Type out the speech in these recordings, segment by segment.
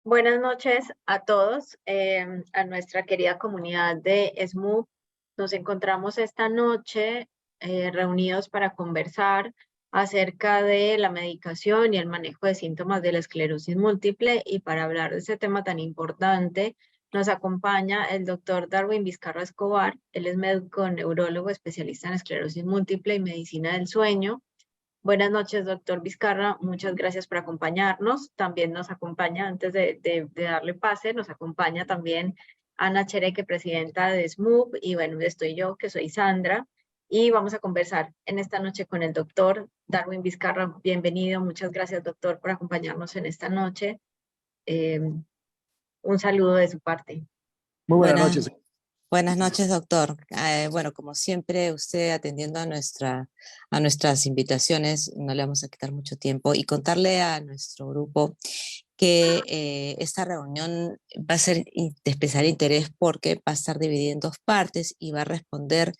Buenas noches a todos, a nuestra querida comunidad de SMUB. Nos encontramos esta noche reunidos para conversar acerca de la medicación y el manejo de síntomas de la esclerosis múltiple, y para hablar de este tema tan importante nos acompaña el doctor Darwin Vizcarra Escobar. Él es médico neurólogo especialista en esclerosis múltiple y medicina del sueño. Buenas noches, doctor Vizcarra. Muchas gracias por acompañarnos. También nos acompaña, antes de darle pase, nos acompaña también Ana Chereque, presidenta de SMUB, y bueno, estoy yo, que soy Sandra, y vamos a conversar en esta noche con el doctor Darwin Vizcarra. Bienvenido. Muchas gracias, doctor, por acompañarnos en esta noche. Eh, un saludo de su parte. Muy buenas Buenas, noches. buenas noches, doctor. Bueno, como siempre, usted atendiendo a nuestras invitaciones, no le vamos a quitar mucho tiempo y contarle a nuestro grupo que esta reunión va a ser de especial interés porque va a estar dividida en dos partes y va a responder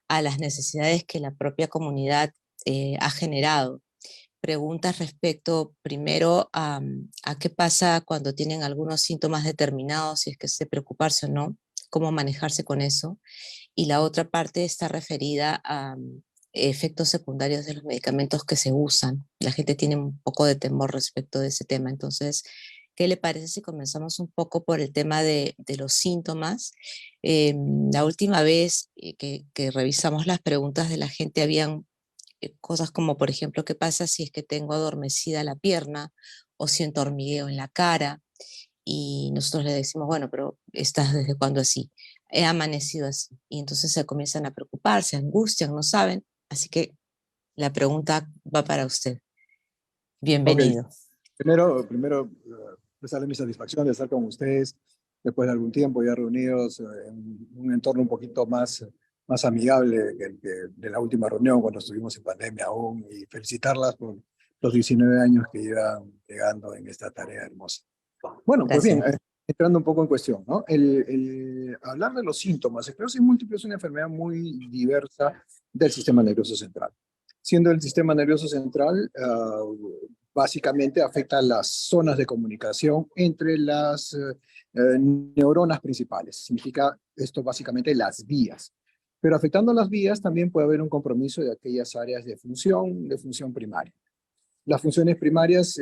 a las necesidades que la propia comunidad ha generado. Preguntas respecto primero a qué pasa cuando tienen algunos síntomas determinados, si es que es de preocuparse o no, cómo manejarse con eso. Y la otra parte está referida a efectos secundarios de los medicamentos que se usan. La gente tiene un poco de temor respecto de ese tema. Entonces, ¿qué le parece si comenzamos un poco por el tema de los síntomas? La última vez que revisamos las preguntas de la gente, habían cosas como, por ejemplo, ¿qué pasa si es que tengo adormecida la pierna o siento hormigueo en la cara? Y nosotros le decimos, bueno, pero ¿estás desde cuándo así? He amanecido así. Y entonces se comienzan a preocupar, se angustian, no saben. Así que la pregunta va para usted. Ok, Bienvenido. primero expresarle mi satisfacción de estar con ustedes después de algún tiempo ya reunidos en un entorno un poquito más amigable que el de la última reunión cuando estuvimos en pandemia aún, y felicitarlas por los 19 años que llevan llegando en esta tarea hermosa. Bueno, pues bien, Gracias. entrando un poco en cuestión, ¿no? Hablar de los síntomas, esclerosis múltiple es una enfermedad muy diversa del sistema nervioso central. Siendo el sistema nervioso central, básicamente afecta las zonas de comunicación entre las neuronas principales. Significa esto básicamente las vías. Pero afectando las vías también puede haber un compromiso de aquellas áreas de función primaria. Las funciones primarias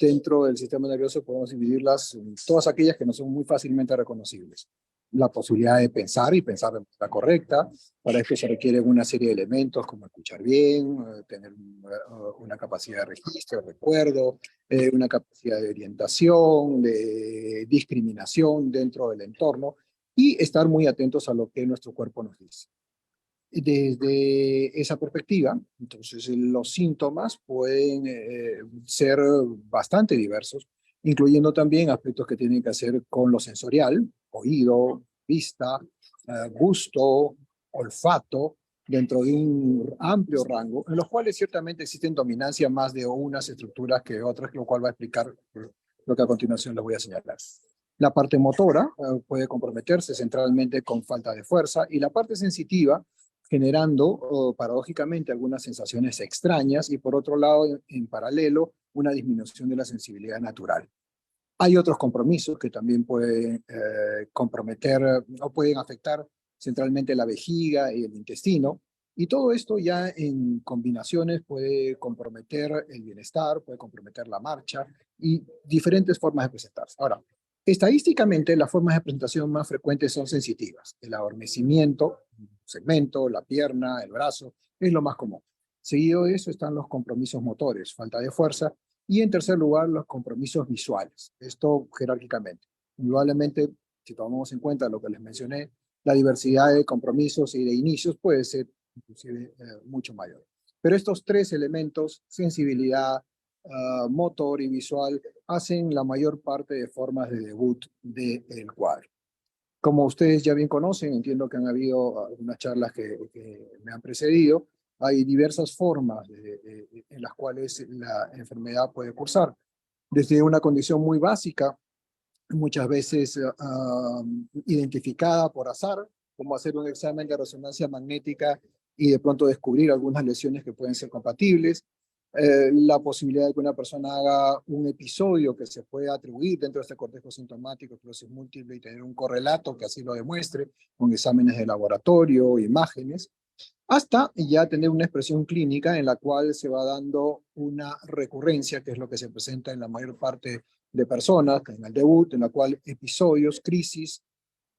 dentro del sistema nervioso podemos dividirlas en todas aquellas que no son muy fácilmente reconocibles. La posibilidad de pensar y pensar de manera correcta. Para esto se requieren una serie de elementos como escuchar bien, tener una capacidad de registro, recuerdo, una capacidad de orientación, de discriminación dentro del entorno y estar muy atentos a lo que nuestro cuerpo nos dice. Desde esa perspectiva, entonces los síntomas pueden ser bastante diversos, incluyendo también aspectos que tienen que hacer con lo sensorial, oído, vista, gusto, olfato, dentro de un amplio rango, en los cuales ciertamente existen dominancia más de unas estructuras que otras, lo cual va a explicar lo que a continuación les voy a señalar. La parte motora puede comprometerse centralmente con falta de fuerza, y la parte sensitiva generando paradójicamente algunas sensaciones extrañas, y por otro lado, en paralelo, una disminución de la sensibilidad natural. Hay otros compromisos que también pueden comprometer o pueden afectar centralmente la vejiga y el intestino, y todo esto ya en combinaciones puede comprometer el bienestar, puede comprometer la marcha y diferentes formas de presentarse. Ahora, estadísticamente, las formas de presentación más frecuentes son sensitivas. El adormecimiento, segmento, la pierna, el brazo, es lo más común. Seguido de eso están los compromisos motores, falta de fuerza, y en tercer lugar los compromisos visuales. Esto jerárquicamente. Indudablemente, si tomamos en cuenta lo que les mencioné, la diversidad de compromisos y de inicios puede ser inclusive mucho mayor. Pero estos tres elementos, sensibilidad, motor y visual, hacen la mayor parte de formas de debut del cuadro. Como ustedes ya bien conocen, entiendo que han habido algunas charlas que me han precedido, hay diversas formas en las cuales la enfermedad puede cursar. Desde una condición muy básica, muchas veces identificada por azar, como hacer un examen de resonancia magnética y de pronto descubrir algunas lesiones que pueden ser compatibles, la posibilidad de que una persona haga un episodio que se pueda atribuir dentro de este cortejo sintomático, esclerosis múltiple, y tener un correlato que así lo demuestre, con exámenes de laboratorio, imágenes, hasta ya tener una expresión clínica en la cual se va dando una recurrencia, que es lo que se presenta en la mayor parte de personas, en el debut, en la cual episodios, crisis,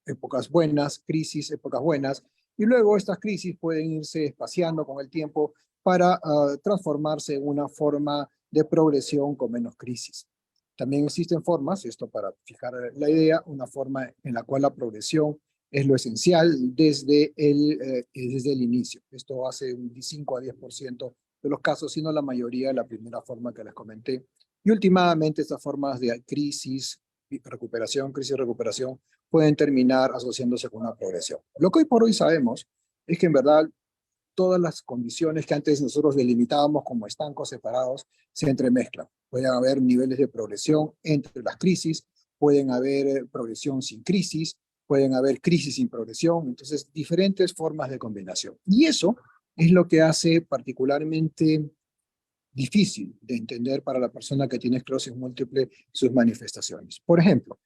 épocas buenas, crisis, épocas buenas, y luego estas crisis pueden irse espaciando con el tiempo para transformarse en una forma de progresión con menos crisis. También existen formas, esto para fijar la idea, una forma en la cual la progresión es lo esencial desde el inicio. Esto hace un 5 a 10% de los casos, sino la mayoría de la primera forma que les comenté. Y últimamente estas formas de crisis, recuperación, crisis, recuperación, pueden terminar asociándose con una progresión. Lo que hoy por hoy sabemos es que en verdad todas las condiciones que antes nosotros delimitábamos como estancos separados se entremezclan. Pueden haber niveles de progresión entre las crisis, pueden haber progresión sin crisis, pueden haber crisis sin progresión, entonces diferentes formas de combinación. Y eso es lo que hace particularmente difícil de entender para la persona que tiene esclerosis múltiple sus manifestaciones. Por ejemplo,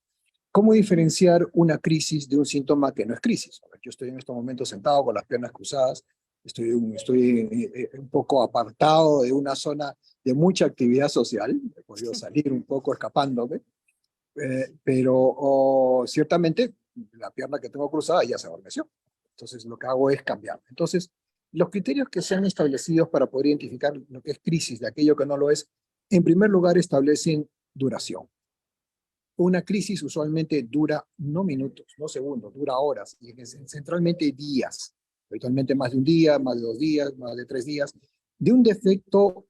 ¿cómo diferenciar una crisis de un síntoma que no es crisis? Yo estoy en estos momentos sentado con las piernas cruzadas, estoy un poco apartado de una zona de mucha actividad social, he podido salir un poco escapándome, pero ciertamente la pierna que tengo cruzada ya se adormeció. Entonces lo que hago es cambiar. Entonces, los criterios que se han establecido para poder identificar lo que es crisis de aquello que no lo es, en primer lugar establecen duración. Una crisis usualmente dura no minutos, no segundos, dura horas, y centralmente días, habitualmente más de un día, más de 2 días, más de 3 días, de un defecto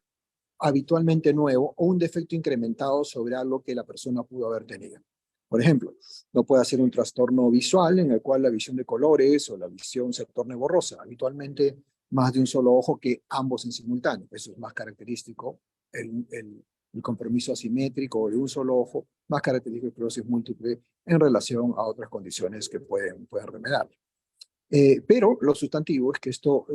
habitualmente nuevo o un defecto incrementado sobre algo que la persona pudo haber tenido. Por ejemplo, no puede ser un trastorno visual en el cual la visión de colores o la visión se torne borrosa, habitualmente más de un solo ojo que ambos en simultáneo. Eso es más característico, el compromiso asimétrico de un solo ojo, más característico de esclerosis múltiple en relación a otras condiciones que pueden remediar. Pero lo sustantivo es que esto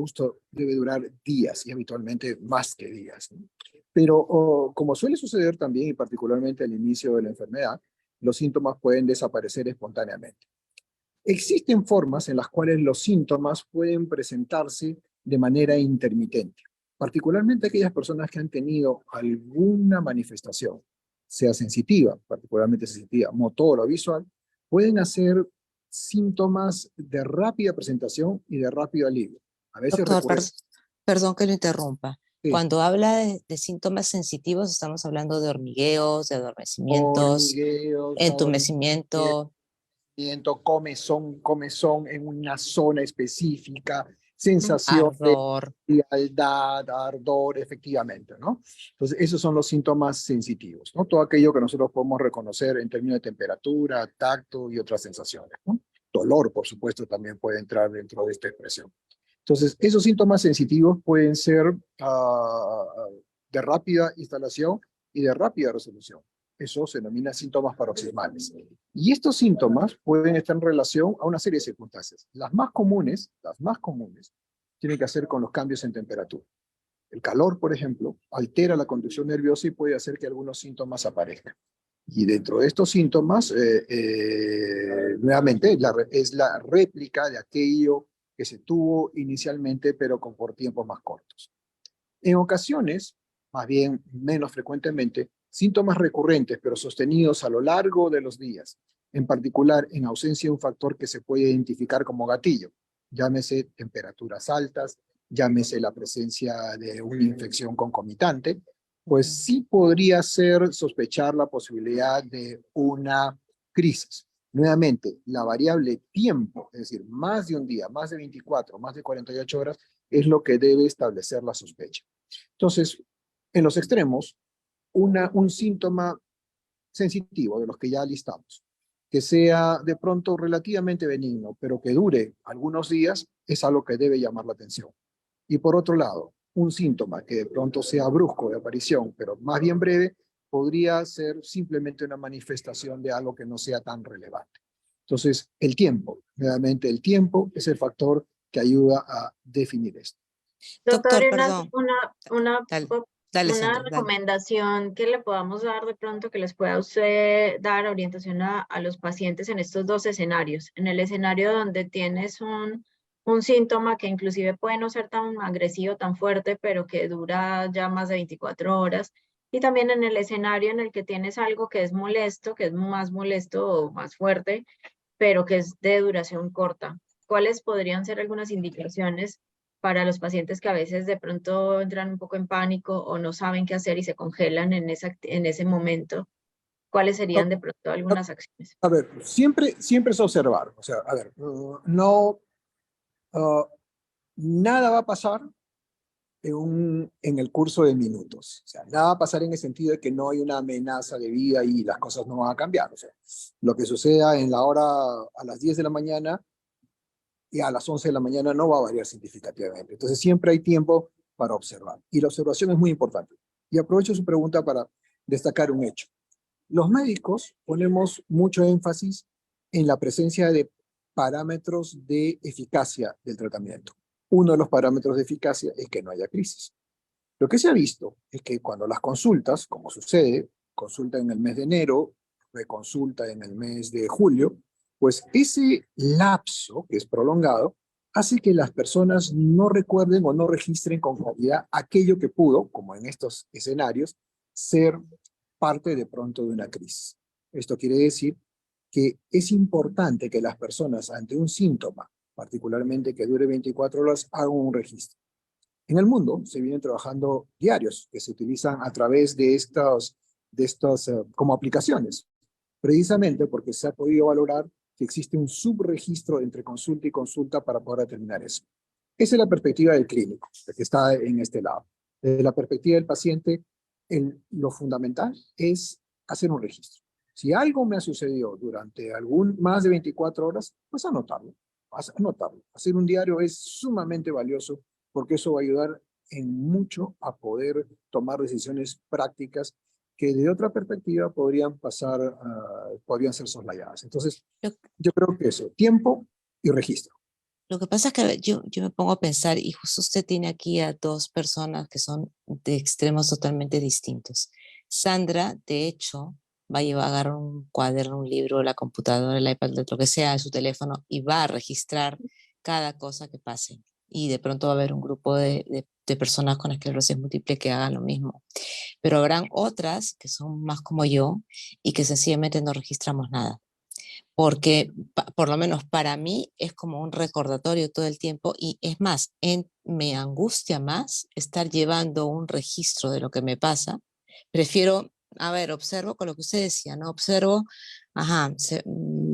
debe durar días y habitualmente más que días, ¿no? Pero como suele suceder también y particularmente al inicio de la enfermedad, los síntomas pueden desaparecer espontáneamente. Existen formas en las cuales los síntomas pueden presentarse de manera intermitente, particularmente aquellas personas que han tenido alguna manifestación, sea sensitiva, particularmente sensitiva, motor o visual, pueden hacer síntomas de rápida presentación y de rápido alivio. A veces Doctor, recurren. perdón que lo interrumpa. Sí. Cuando habla de síntomas sensitivos, estamos hablando de hormigueos, de adormecimientos, Hormigueos, entumecimiento. comezón en una zona específica, sensación de Ardor. frialdad, ardor, efectivamente, ¿no? Entonces, esos son los síntomas sensitivos, ¿no? Todo aquello que nosotros podemos reconocer en términos de temperatura, tacto y otras sensaciones, ¿no? Dolor, por supuesto, también puede entrar dentro de esta expresión. Entonces, esos síntomas sensitivos pueden ser de rápida instalación y de rápida resolución. Eso se denomina síntomas paroxismales. Y estos síntomas pueden estar en relación a una serie de circunstancias. Las más comunes, tienen que hacer con los cambios en temperatura. El calor, por ejemplo, altera la conducción nerviosa y puede hacer que algunos síntomas aparezcan. Y dentro de estos síntomas, nuevamente, es la réplica de aquello que se tuvo inicialmente, pero por tiempos más cortos. En ocasiones, más bien menos frecuentemente, síntomas recurrentes pero sostenidos a lo largo de los días, en particular en ausencia de un factor que se puede identificar como gatillo, llámese temperaturas altas, llámese la presencia de una infección concomitante, pues sí podría ser sospechar la posibilidad de una crisis. Nuevamente, la variable tiempo, es decir, más de un día, más de 24, más de 48 horas, es lo que debe establecer la sospecha. Entonces, en los extremos, un síntoma sensitivo de los que ya listamos, que sea de pronto relativamente benigno, pero que dure algunos días, es algo que debe llamar la atención. Y por otro lado, un síntoma que de pronto sea brusco de aparición, pero más bien breve, podría ser simplemente una manifestación de algo que no sea tan relevante. Entonces, el tiempo, nuevamente el tiempo es el factor que ayuda a definir esto. Doctor, Doctor, perdón. una Dale. Dale, Una Sandra, dale. recomendación que le podamos dar de pronto, que les pueda a usted dar orientación a los pacientes en estos dos escenarios. En el escenario donde tienes un síntoma que inclusive puede no ser tan agresivo, tan fuerte, pero que dura ya más de 24 horas. Y también en el escenario en el que tienes algo que es molesto, que es más molesto o más fuerte, pero que es de duración corta. ¿Cuáles podrían ser algunas indicaciones para los pacientes que a veces de pronto entran un poco en pánico o no saben qué hacer y se congelan en ese momento? ¿Cuáles A, serían de pronto a- algunas acciones? a ver, siempre es observar. O sea, a ver, no, uh, nada va a pasar en el curso de minutos. O sea, nada va a pasar en el sentido de que no hay una amenaza de vida y las cosas no van a cambiar. O sea, lo que suceda en la hora a las 10 de la mañana y a las 11 de la mañana no va a variar significativamente. Entonces siempre hay tiempo para observar. Y la observación es muy importante. Y aprovecho su pregunta para destacar un hecho. Los médicos ponemos mucho énfasis en la presencia de parámetros de eficacia del tratamiento. Uno de los parámetros de eficacia es que no haya crisis. Lo que se ha visto es que cuando las consultas, como sucede, consulta en el mes de enero, reconsulta en el mes de julio, pues ese lapso, que es prolongado, hace que las personas no recuerden o no registren con claridad aquello que pudo, como en estos escenarios, ser parte de pronto de una crisis. Esto quiere decir que es importante que las personas ante un síntoma, particularmente que dure 24 horas, hagan un registro. En el mundo se vienen trabajando diarios que se utilizan a través de estos como aplicaciones, precisamente porque se ha podido valorar que existe un subregistro entre consulta y consulta para poder determinar eso. Esa es la perspectiva del clínico, que está en este lado. Desde la perspectiva del paciente, lo fundamental es hacer un registro. Si algo me ha sucedido durante más de 24 horas, pues anotarlo. Anotarlo. Hacer un diario es sumamente valioso porque eso va a ayudar en mucho a poder tomar decisiones prácticas que de otra perspectiva podrían ser soslayadas. Entonces, Lo, yo creo que eso, tiempo y registro. lo que pasa es que yo me pongo a pensar, y justo usted tiene aquí a dos personas que son de extremos totalmente distintos. Sandra, de hecho, va a llevar a agarrar un cuaderno, un libro, la computadora, el iPad, lo que sea, su teléfono, y va a registrar cada cosa que pase. Y de pronto va a haber un grupo de personas con esclerosis múltiple que hagan lo mismo. Pero habrán otras que son más como yo y que sencillamente no registramos nada. Porque por lo menos para mí es como un recordatorio todo el tiempo y es más, me angustia más estar llevando un registro de lo que me pasa. Prefiero, a ver, observo con lo que usted decía, ¿no? Observo, ajá,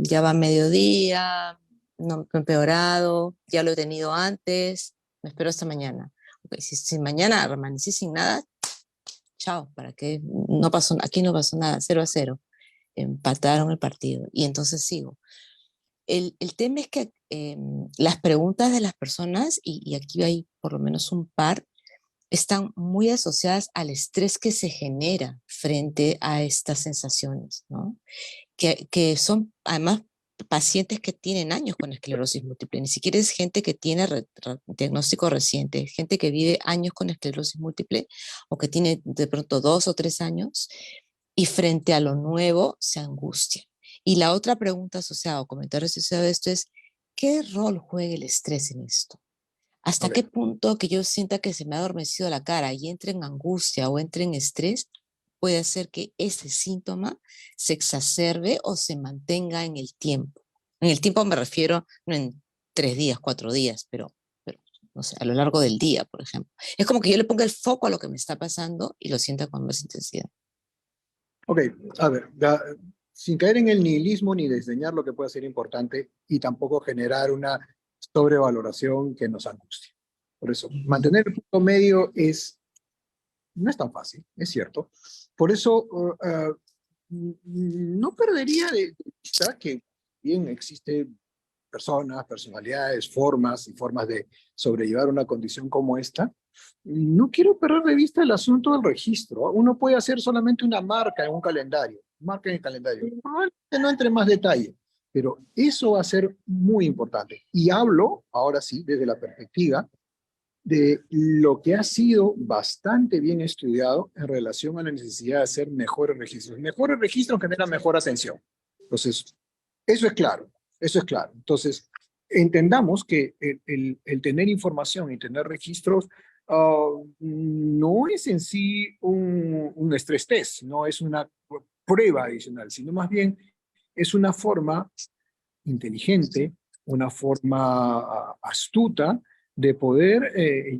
ya va mediodía, no he empeorado, ya lo he tenido antes, me espero hasta mañana. Okay, si mañana amanecí sin nada, chao, ¿para qué? No pasó, aquí no pasó nada, 0-0. Empataron el partido y entonces sigo. El tema es que las preguntas de las personas, y aquí hay por lo menos un par, están muy asociadas al estrés que se genera frente a estas sensaciones, ¿no? Que son además pacientes que tienen años con esclerosis múltiple, ni siquiera es gente que tiene diagnóstico reciente, es gente que vive años con esclerosis múltiple o que tiene de pronto 2 o 3 años y frente a lo nuevo se angustia. Y la otra pregunta asociada o comentario asociado a esto es, ¿qué rol juega el estrés en esto? ¿Hasta Okay. qué punto que yo sienta que se me ha adormecido la cara y entre en angustia o entre en estrés puede hacer que ese síntoma se exacerbe o se mantenga en el tiempo? En el tiempo me refiero no en 3 días, 4 días, pero no sé, a lo largo del día, por ejemplo. Es como que yo le ponga el foco a lo que me está pasando y lo sienta con más intensidad. Ok, a ver, sin caer en el nihilismo ni desdeñar lo que pueda ser importante y tampoco generar una sobrevaloración que nos angustie. Por eso, mantener el punto medio no es tan fácil, es cierto. Por eso, no perdería de vista que bien existen personas, personalidades, formas y formas de sobrellevar una condición como esta. No quiero perder de vista el asunto del registro. Uno puede hacer solamente una marca en un calendario, marca en el calendario. Probablemente no entre más detalle, pero eso va a ser muy importante. Y hablo, ahora sí, desde la perspectiva de lo que ha sido bastante bien estudiado en relación a la necesidad de hacer mejores registros. Mejores registros generan mejor atención. Entonces, eso es claro, eso es claro. Entonces, entendamos que el tener información y tener registros no es en sí un estrés test, no es una prueba adicional, sino más bien es una forma inteligente, una forma astuta de poder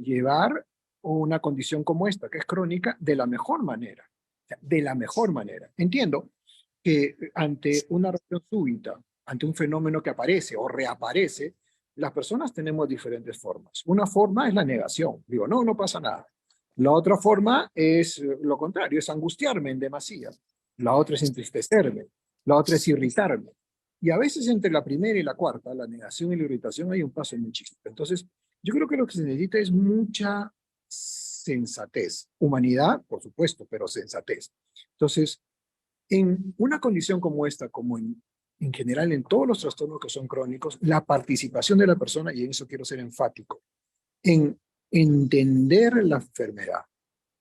llevar una condición como esta, que es crónica, de la mejor manera. O sea, de la mejor manera. Entiendo que ante una reacción súbita, ante un fenómeno que aparece o reaparece, las personas tenemos diferentes formas. Una forma es la negación. Digo, no, no pasa nada. La otra forma es lo contrario, es angustiarme en demasía. La otra es entristecerme. La otra es irritarme. Y a veces entre la primera y la cuarta, la negación y la irritación, hay un paso muy chiquito. Entonces, yo creo que lo que se necesita es mucha sensatez. Humanidad, por supuesto, pero sensatez. Entonces, en una condición como esta, como en general en todos los trastornos que son crónicos, la participación de la persona, y en eso quiero ser enfático, en entender la enfermedad,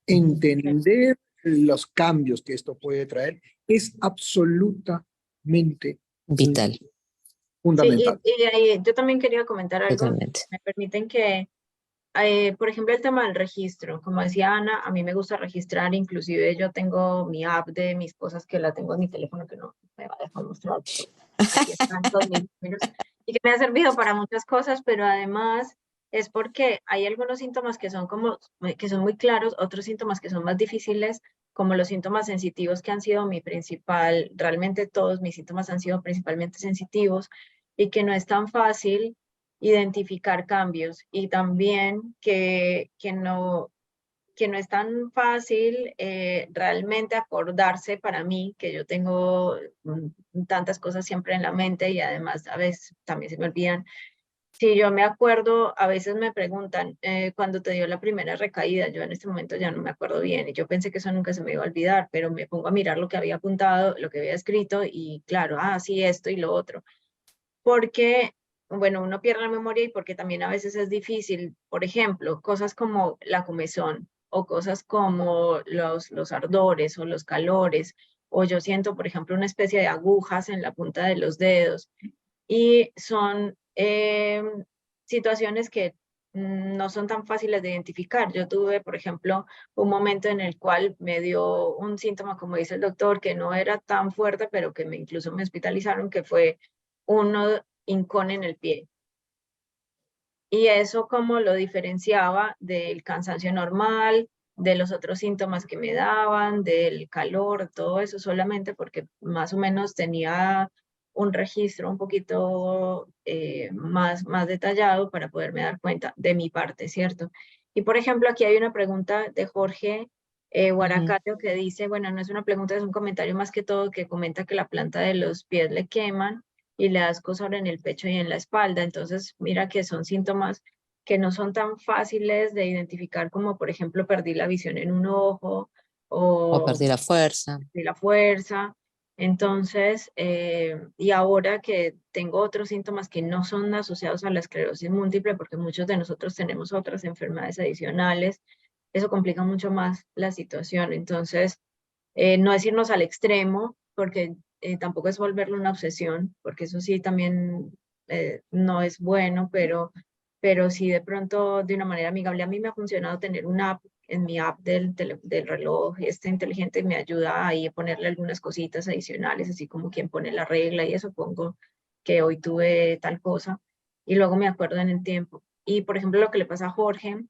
entender los cambios que esto puede traer, es absolutamente Vital, Sí, fundamental. y ahí yo también quería comentar algo. totalmente. Me permiten que, por ejemplo, el tema del registro. Como decía Ana, a mí me gusta registrar, inclusive yo tengo mi app de mis cosas que la tengo en mi teléfono, que no me va a dejar mostrar. Aquí están todos mis números, y que me ha servido para muchas cosas, pero además es porque hay algunos síntomas que son como, que son muy claros, otros síntomas que son más difíciles, como los síntomas sensitivos que han sido mi principal, realmente todos mis síntomas han sido principalmente sensitivos, y que no es tan fácil identificar cambios, y también que no es tan fácil realmente acordarse para mí, que yo tengo tantas cosas siempre en la mente y además a veces también se me olvidan. Si yo me acuerdo, a veces me preguntan, cuando te dio la primera recaída, yo en este momento ya no me acuerdo bien y yo pensé que eso nunca se me iba a olvidar, pero me pongo a mirar lo que había apuntado, lo que había escrito y claro, sí, esto y lo otro. Porque, bueno, uno pierde la memoria y porque también a veces es difícil, por ejemplo, cosas como la comezón o cosas como los ardores o los calores, o yo siento, por ejemplo, una especie de agujas en la punta de los dedos y son situaciones que no son tan fáciles de identificar. Yo tuve, por ejemplo, un momento en el cual me dio un síntoma, como dice el doctor, que no era tan fuerte, pero que incluso me hospitalizaron, que fue uno hincón en el pie. Y eso como lo diferenciaba del cansancio normal, de los otros síntomas que me daban, del calor, todo eso solamente porque más o menos tenía un registro un poquito más detallado para poderme dar cuenta de mi parte, ¿cierto? Y por ejemplo, aquí hay una pregunta de Jorge Ujú. Guaracayo que dice, bueno, no es una pregunta, es un comentario más que todo que comenta que la planta de los pies le queman y le da escozor en el pecho y en la espalda. Entonces, mira que son síntomas que no son tan fáciles de identificar como, por ejemplo, perdí la visión en un ojo O o perdí la fuerza. perdí la fuerza. Entonces, y ahora que tengo otros síntomas que no son asociados a la esclerosis múltiple, porque muchos de nosotros tenemos otras enfermedades adicionales, eso complica mucho más la situación. Entonces, no es irnos al extremo, porque tampoco es volverlo una obsesión, porque eso sí también no es bueno, pero sí de pronto de una manera amigable. A mí me ha funcionado tener una app en mi app del reloj este inteligente, me ayuda ahí a ponerle algunas cositas adicionales, así como quien pone la regla y eso pongo que hoy tuve tal cosa y luego me acuerdo en el tiempo. Y por ejemplo, lo que le pasa a Jorge,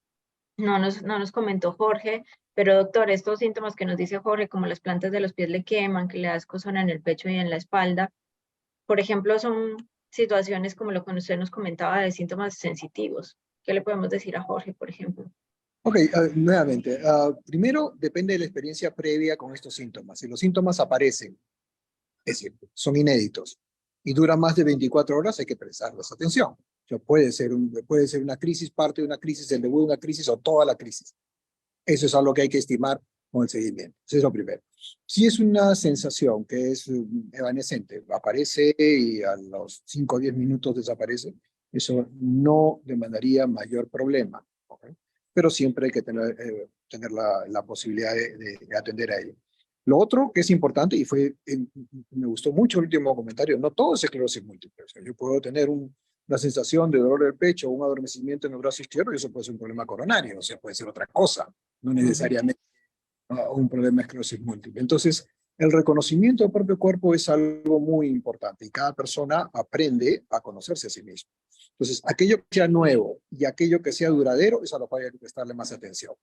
no nos comentó Jorge, pero doctor, estos síntomas que nos dice Jorge, como las plantas de los pies le queman, que le da escozón en el pecho y en la espalda, por ejemplo, son situaciones como lo que usted nos comentaba de síntomas sensitivos. ¿Qué le podemos decir a Jorge, por ejemplo? Ok, nuevamente, primero depende de la experiencia previa con estos síntomas. Si los síntomas aparecen, es decir, son inéditos y duran más de 24 horas, hay que prestarles atención. O sea, puede ser una crisis, parte de una crisis, el debut de una crisis o toda la crisis. Eso es algo que hay que estimar con el seguimiento. Eso es lo primero. Si es una sensación que es evanescente, aparece y a los 5 o 10 minutos desaparece, eso no demandaría mayor problema. ¿Okay? pero siempre hay que tener la posibilidad de atender a ello. Lo otro que es importante, y me gustó mucho el último comentario, no todo es esclerosis múltiple. O sea, yo puedo tener una sensación de dolor del pecho o un adormecimiento en el brazo izquierdo y eso puede ser un problema coronario, o sea, puede ser otra cosa, no necesariamente un problema de esclerosis múltiple. Entonces, el reconocimiento del propio cuerpo es algo muy importante y cada persona aprende a conocerse a sí mismo. Entonces, aquello que sea nuevo y aquello que sea duradero, eso a lo cual hay que prestarle más atención.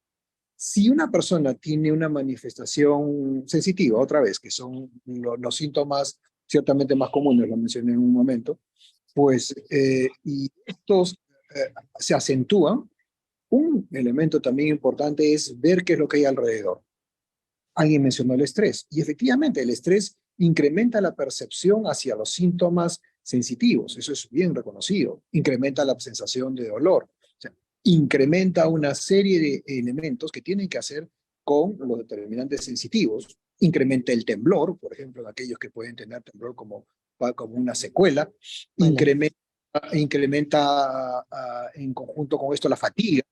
Si una persona tiene una manifestación sensitiva, otra vez, que son los síntomas ciertamente más comunes, lo mencioné en un momento, pues, y estos se acentúan, un elemento también importante es ver qué es lo que hay alrededor. Alguien mencionó el estrés, y efectivamente el estrés incrementa la percepción hacia los síntomas sensitivos, eso es bien reconocido, incrementa la sensación de dolor, o sea, incrementa una serie de elementos que tienen que hacer con los determinantes sensitivos, incrementa el temblor, por ejemplo, en aquellos que pueden tener temblor como una secuela, Bueno, incrementa en conjunto con esto la fatiga,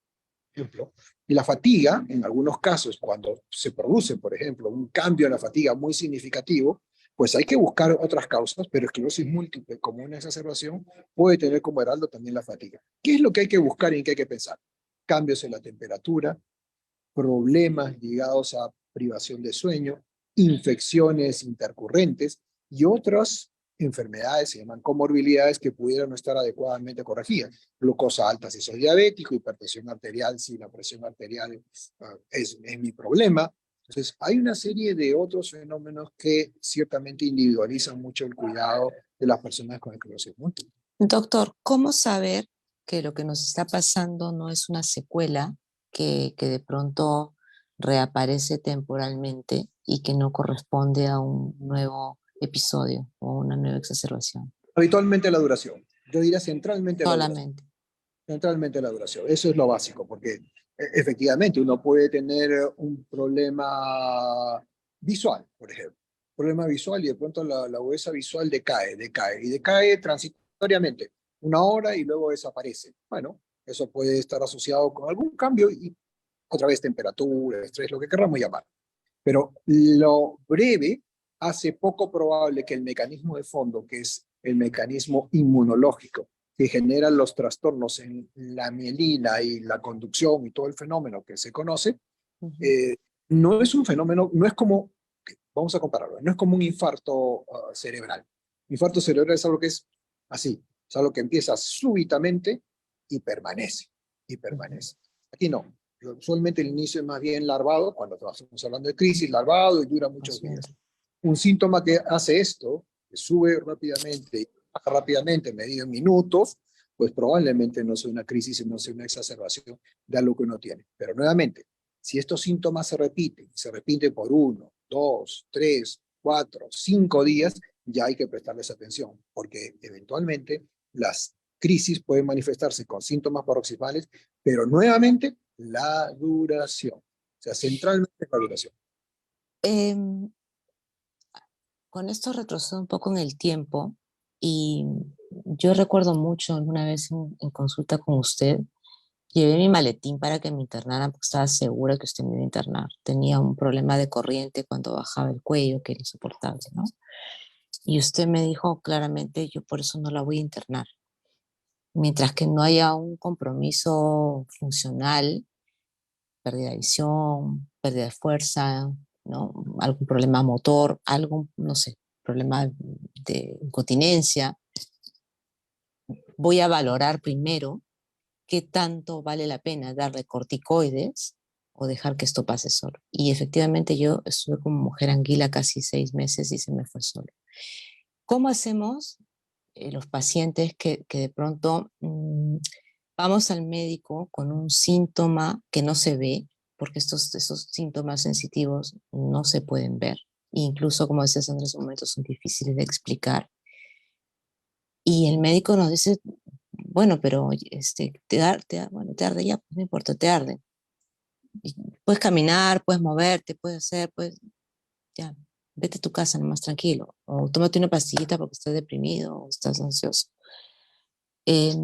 ejemplo, y la fatiga, en algunos casos, cuando se produce, por ejemplo, un cambio en la fatiga muy significativo, pues hay que buscar otras causas, pero esclerosis múltiple, como una exacerbación, puede tener como heraldo también la fatiga. ¿Qué es lo que hay que buscar y en qué hay que pensar? Cambios en la temperatura, problemas ligados a privación de sueño, infecciones intercurrentes y otras enfermedades, se llaman comorbilidades, que pudieran no estar adecuadamente corregidas. Glucosa alta si soy diabético, hipertensión arterial si la presión arterial es mi problema. Entonces, hay una serie de otros fenómenos que ciertamente individualizan mucho el cuidado de las personas con esclerosis múltiple. doctor, ¿cómo saber que lo que nos está pasando no es una secuela que de pronto reaparece temporalmente y que no corresponde a un nuevo episodio o una nueva exacerbación? Habitualmente la duración. Yo diría centralmente la duración. Solamente. Centralmente la duración. Eso es lo básico, porque efectivamente uno puede tener un problema visual, por ejemplo. Problema visual y de pronto la agudeza visual decae transitoriamente, una hora y luego desaparece. Bueno, eso puede estar asociado con algún cambio y otra vez temperatura, estrés, lo que queramos llamar. Pero lo breve hace poco probable que el mecanismo de fondo, que es el mecanismo inmunológico, que genera los trastornos en la mielina y la conducción y todo el fenómeno que se conoce, Ujú. no es un fenómeno, no es como, vamos a compararlo, no es como un infarto cerebral. Infarto cerebral es algo que es así, es algo que empieza súbitamente y permanece, y Ujú. permanece. Aquí no. Usualmente el inicio es más bien larvado, cuando estamos hablando de crisis, larvado y dura muchos Más días. lento. Un síntoma que hace esto, que sube rápidamente y baja rápidamente, medido en minutos, pues probablemente no sea una crisis, sino sea una exacerbación de algo que uno tiene. Pero nuevamente, si estos síntomas se repiten por 1, 2, 3, 4, 5 días, ya hay que prestarles atención, porque eventualmente las crisis pueden manifestarse con síntomas paroxismales, pero nuevamente la duración, o sea, centralmente la duración. Em, con esto retrocedo un poco en el tiempo y yo recuerdo mucho alguna vez en consulta con usted, llevé mi maletín para que me internaran porque estaba segura que usted me iba a internar. Tenía un problema de corriente cuando bajaba el cuello, que era insoportable, ¿no? Y usted me dijo claramente, yo por eso no la voy a internar. Mientras que no haya un compromiso funcional, pérdida de visión, pérdida de fuerza, ¿no? Algún problema motor, algún, no sé, problema de incontinencia, voy a valorar primero qué tanto vale la pena darle corticoides o dejar que esto pase solo. Y efectivamente yo estuve como mujer anguila casi 6 meses y se me fue solo. ¿Cómo hacemos los pacientes que de pronto vamos al médico con un síntoma que no se ve, porque esos síntomas sensitivos no se pueden ver? Incluso, como decías Andrés, en momentos son difíciles de explicar. Y el médico nos dice, bueno, pero bueno, te arde ya, pues no importa, te arde. Y puedes caminar, puedes moverte, puedes hacer, puedes, ya, vete a tu casa nomás tranquilo. O tómate una pastillita porque estás deprimido o estás ansioso. Eh,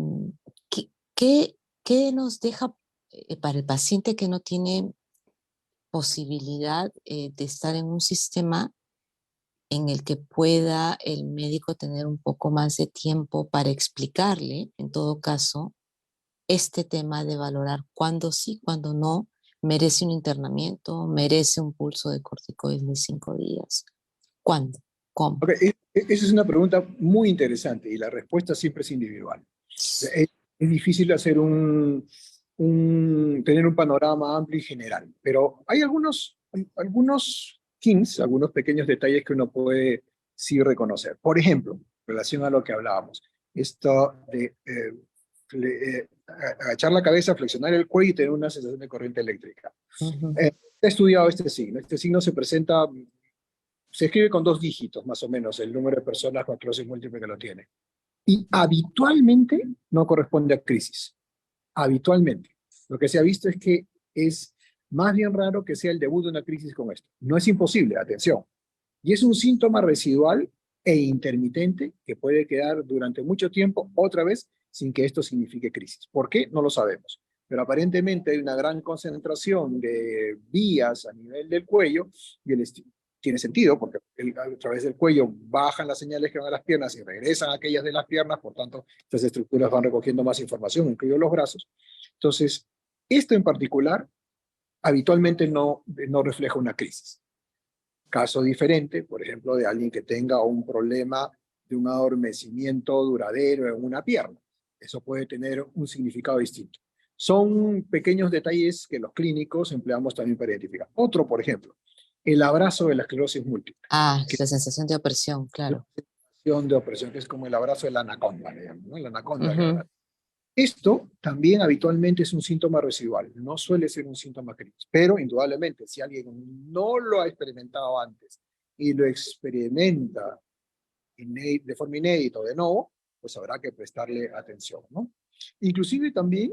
¿qué, qué nos deja para el paciente que no tiene posibilidad de estar en un sistema en el que pueda el médico tener un poco más de tiempo para explicarle, en todo caso, este tema de valorar cuándo sí, cuándo no, merece un internamiento, merece un pulso de corticoides de 5 días. ¿Cuándo? ¿Cómo? Ok, esa es una pregunta muy interesante y la respuesta siempre es individual. Es difícil hacer tener un panorama amplio y general, pero hay algunos hints, algunos pequeños detalles que uno puede sí reconocer. Por ejemplo, en relación a lo que hablábamos, esto de agachar la cabeza, flexionar el cuello y tener una sensación de corriente eléctrica. Ujú. He estudiado este signo. Este signo se escribe con 2 dígitos, más o menos, el número de personas con esclerosis múltiple que lo tiene. Y habitualmente no corresponde a crisis. Habitualmente. Lo que se ha visto es que es más bien raro que sea el debut de una crisis con esto. No es imposible, atención. Y es un síntoma residual e intermitente que puede quedar durante mucho tiempo, otra vez, sin que esto signifique crisis. ¿Por qué? No lo sabemos. Pero aparentemente hay una gran concentración de vías a nivel del cuello y tiene sentido porque a través del cuello bajan las señales que van a las piernas y regresan a aquellas de las piernas, por tanto, estas estructuras van recogiendo más información, incluidos los brazos. Entonces, esto en particular habitualmente no refleja una crisis. Caso diferente, por ejemplo, de alguien que tenga un problema de un adormecimiento duradero en una pierna. Eso puede tener un significado distinto. Son pequeños detalles que los clínicos empleamos también para identificar. Otro, por ejemplo, el abrazo de la esclerosis múltiple. Ah, la sensación de opresión, claro. La sensación de opresión, que es como el abrazo de la anaconda, ¿no? La anaconda. Ujú. Esto también habitualmente es un síntoma residual, no suele ser un síntoma crítico, pero indudablemente si alguien no lo ha experimentado antes y lo experimenta de forma inédita o de nuevo, pues habrá que prestarle atención, ¿no? Inclusive también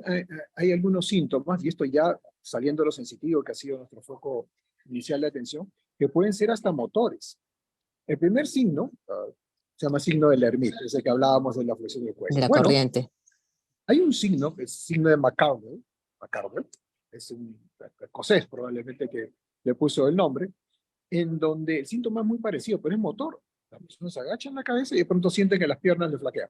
hay algunos síntomas, y esto ya saliendo de lo sensitivo que ha sido nuestro foco inicial de atención, que pueden ser hasta motores. El primer signo se llama signo del Hermite, es el que hablábamos de la flexión del cuello. De la Bueno, corriente. hay un signo, que es el signo de McCardle, es un escocés probablemente que le puso el nombre, en donde el síntoma es muy parecido, pero es motor. La persona se agacha en la cabeza y de pronto siente que las piernas le flaquean.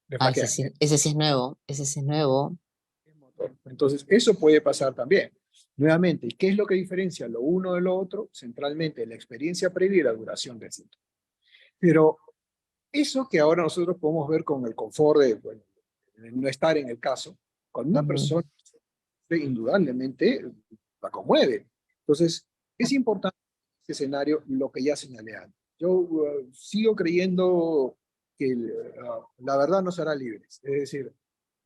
Le Ah, flaquean. ese sí es nuevo, ese sí es nuevo. Es motor. Entonces, eso puede pasar también. Nuevamente, ¿qué es lo que diferencia lo uno de lo otro? Centralmente, la experiencia previa y la duración del síntoma. Pero eso que ahora nosotros podemos ver con el confort de, bueno, de no estar en el caso, cuando una Ujú. persona indudablemente la conmueve. Entonces, es importante en este escenario lo que ya señalé antes. Yo sigo creyendo que la verdad nos hará libres. Es decir,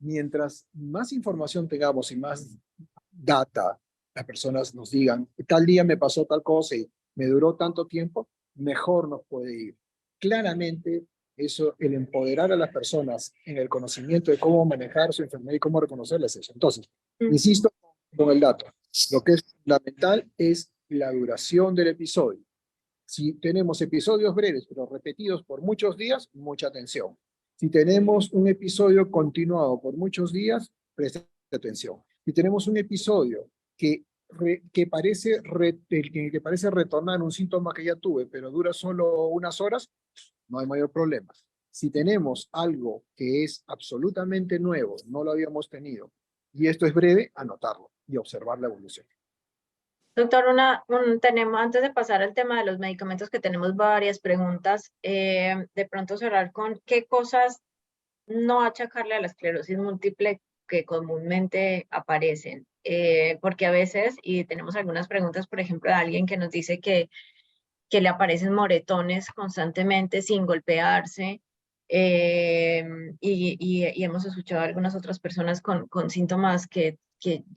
mientras más información tengamos y más data las personas nos digan, tal día me pasó tal cosa y me duró tanto tiempo, mejor nos puede ir. Claramente, eso, el empoderar a las personas en el conocimiento de cómo manejar su enfermedad y cómo reconocerlas es eso. Entonces, insisto con el dato, lo que es fundamental es la duración del episodio. Si tenemos episodios breves, pero repetidos por muchos días, mucha atención. Si tenemos un episodio continuado por muchos días, preste atención. Si tenemos un episodio que parece retornar un síntoma que ya tuve, pero dura solo unas horas, no hay mayor problema. Si tenemos algo que es absolutamente nuevo, no lo habíamos tenido, y esto es breve, anotarlo y observar la evolución. Doctor, antes de pasar al tema de los medicamentos, que tenemos varias preguntas, de pronto cerrar con qué cosas no achacarle a la esclerosis múltiple que comúnmente aparecen. Porque a veces, y tenemos algunas preguntas, por ejemplo, de alguien que nos dice que le aparecen moretones constantemente sin golpearse, y hemos escuchado a algunas otras personas con síntomas que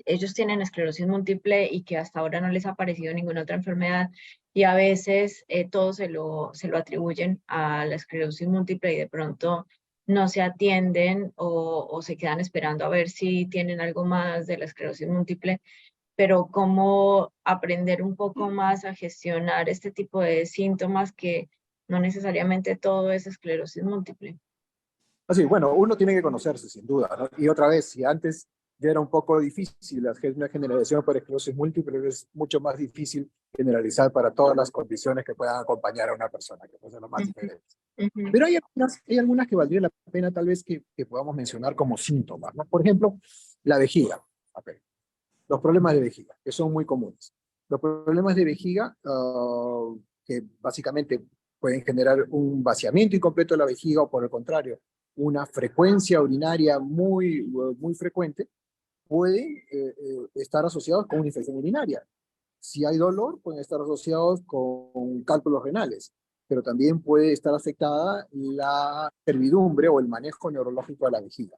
ellos tienen esclerosis múltiple y que hasta ahora no les ha aparecido ninguna otra enfermedad, y a veces todo se lo atribuyen a la esclerosis múltiple y de pronto no se atienden o se quedan esperando a ver si tienen algo más de la esclerosis múltiple, pero cómo aprender un poco más a gestionar este tipo de síntomas, que no necesariamente todo es esclerosis múltiple. Así, bueno, uno tiene que conocerse, sin duda, ¿no? Y otra vez, si antes ya era un poco difícil hacer una generalización para esclerosis múltiple, pero es mucho más difícil generalizar para todas las condiciones que puedan acompañar a una persona, que puede ser lo más diferente. Pero hay algunas que valdría la pena tal vez que podamos mencionar como síntomas, ¿no? Por ejemplo, la vejiga. Okay. Los problemas de vejiga, que son muy comunes. Los problemas de vejiga, que básicamente pueden generar un vaciamiento incompleto de la vejiga o por el contrario, una frecuencia urinaria muy frecuente, pueden estar asociados con una infección urinaria. Si hay dolor, pueden estar asociados con cálculos renales, pero también puede estar afectada la servidumbre o el manejo neurológico de la vejiga.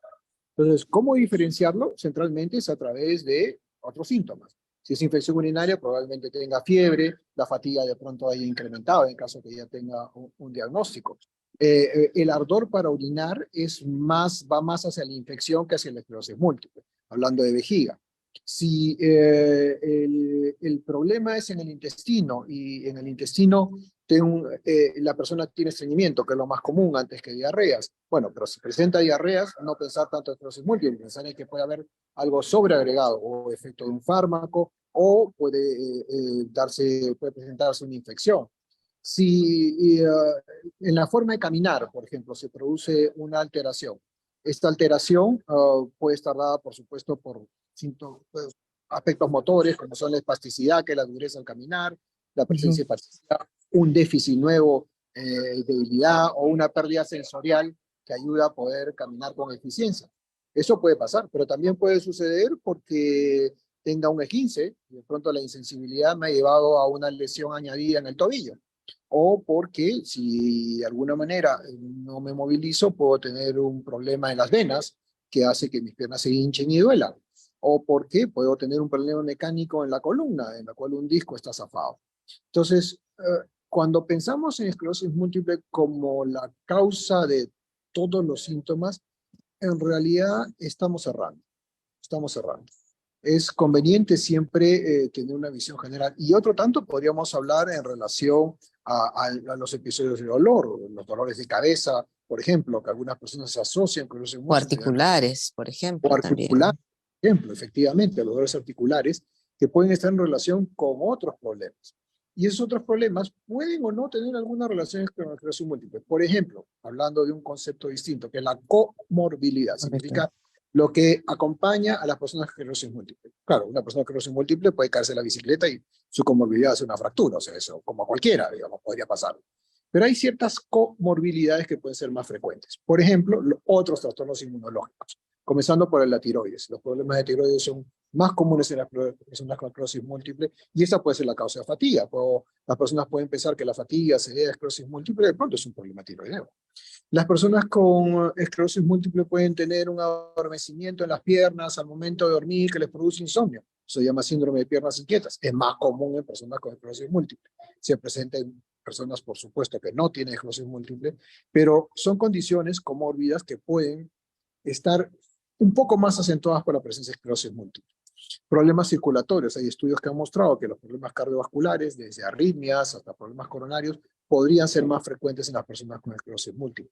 Entonces, ¿cómo diferenciarlo? Centralmente es a través de otros síntomas. Si es infección urinaria, probablemente tenga fiebre, la fatiga de pronto haya incrementado en caso que ya tenga un diagnóstico. El ardor para orinar va más hacia la infección que hacia la esclerosis múltiple, hablando de vejiga. Si el problema es en el intestino y en el intestino la persona tiene estreñimiento, que es lo más común antes que diarreas, bueno, pero si presenta diarreas, no pensar tanto en esclerosis múltiple, pensar en que puede haber algo sobreagregado o efecto de un fármaco o puede presentarse una infección. Si en la forma de caminar, por ejemplo, se produce una alteración, esta alteración puede estar dada, por supuesto, por aspectos motores, como son la espasticidad, que es la dureza al caminar, la presencia de espasticidad, un déficit nuevo, debilidad o una pérdida sensorial que ayuda a poder caminar con eficiencia. Eso puede pasar, pero también puede suceder porque tenga un esguince, y de pronto la insensibilidad me ha llevado a una lesión añadida en el tobillo. O porque si de alguna manera no me movilizo, puedo tener un problema en las venas que hace que mis piernas se hinchen y duelan. O porque puedo tener un problema mecánico en la columna, en la cual un disco está zafado. Entonces, cuando pensamos en esclerosis múltiple como la causa de todos los síntomas, en realidad estamos errando. Es conveniente siempre tener una visión general. Y otro tanto podríamos hablar en relación a los episodios de dolor, los dolores de cabeza, por ejemplo, que algunas personas se asocian con los O articulares, por ejemplo, o articulares, por ejemplo, efectivamente, los dolores articulares que pueden estar en relación con otros problemas. Y esos otros problemas pueden o no tener alguna relación con la esclerosis múltiple. Por ejemplo, hablando de un concepto distinto, que es la comorbilidad. Significa lo que acompaña a las personas con esclerosis múltiple. Claro, una persona con esclerosis múltiple puede caerse de la bicicleta y su comorbilidad es una fractura, o sea, eso como cualquiera, digamos, podría pasar. Pero hay ciertas comorbilidades que pueden ser más frecuentes. Por ejemplo, otros trastornos inmunológicos, comenzando por la tiroides. Los problemas de tiroides son más comunes en las personas con esclerosis múltiple y esa puede ser la causa de fatiga. Las personas pueden pensar que la fatiga se debe a esclerosis múltiple, de pronto es un problema tiroideo. Las personas con esclerosis múltiple pueden tener un adormecimiento en las piernas al momento de dormir que les produce insomnio. Se llama síndrome de piernas inquietas. Es más común en personas con esclerosis múltiple. Se presenta en personas, por supuesto, que no tienen esclerosis múltiple, pero son condiciones comórbidas que pueden estar un poco más acentuadas por la presencia de esclerosis múltiple. Problemas circulatorios. Hay estudios que han mostrado que los problemas cardiovasculares, desde arritmias hasta problemas coronarios, podrían ser más frecuentes en las personas con esclerosis múltiple.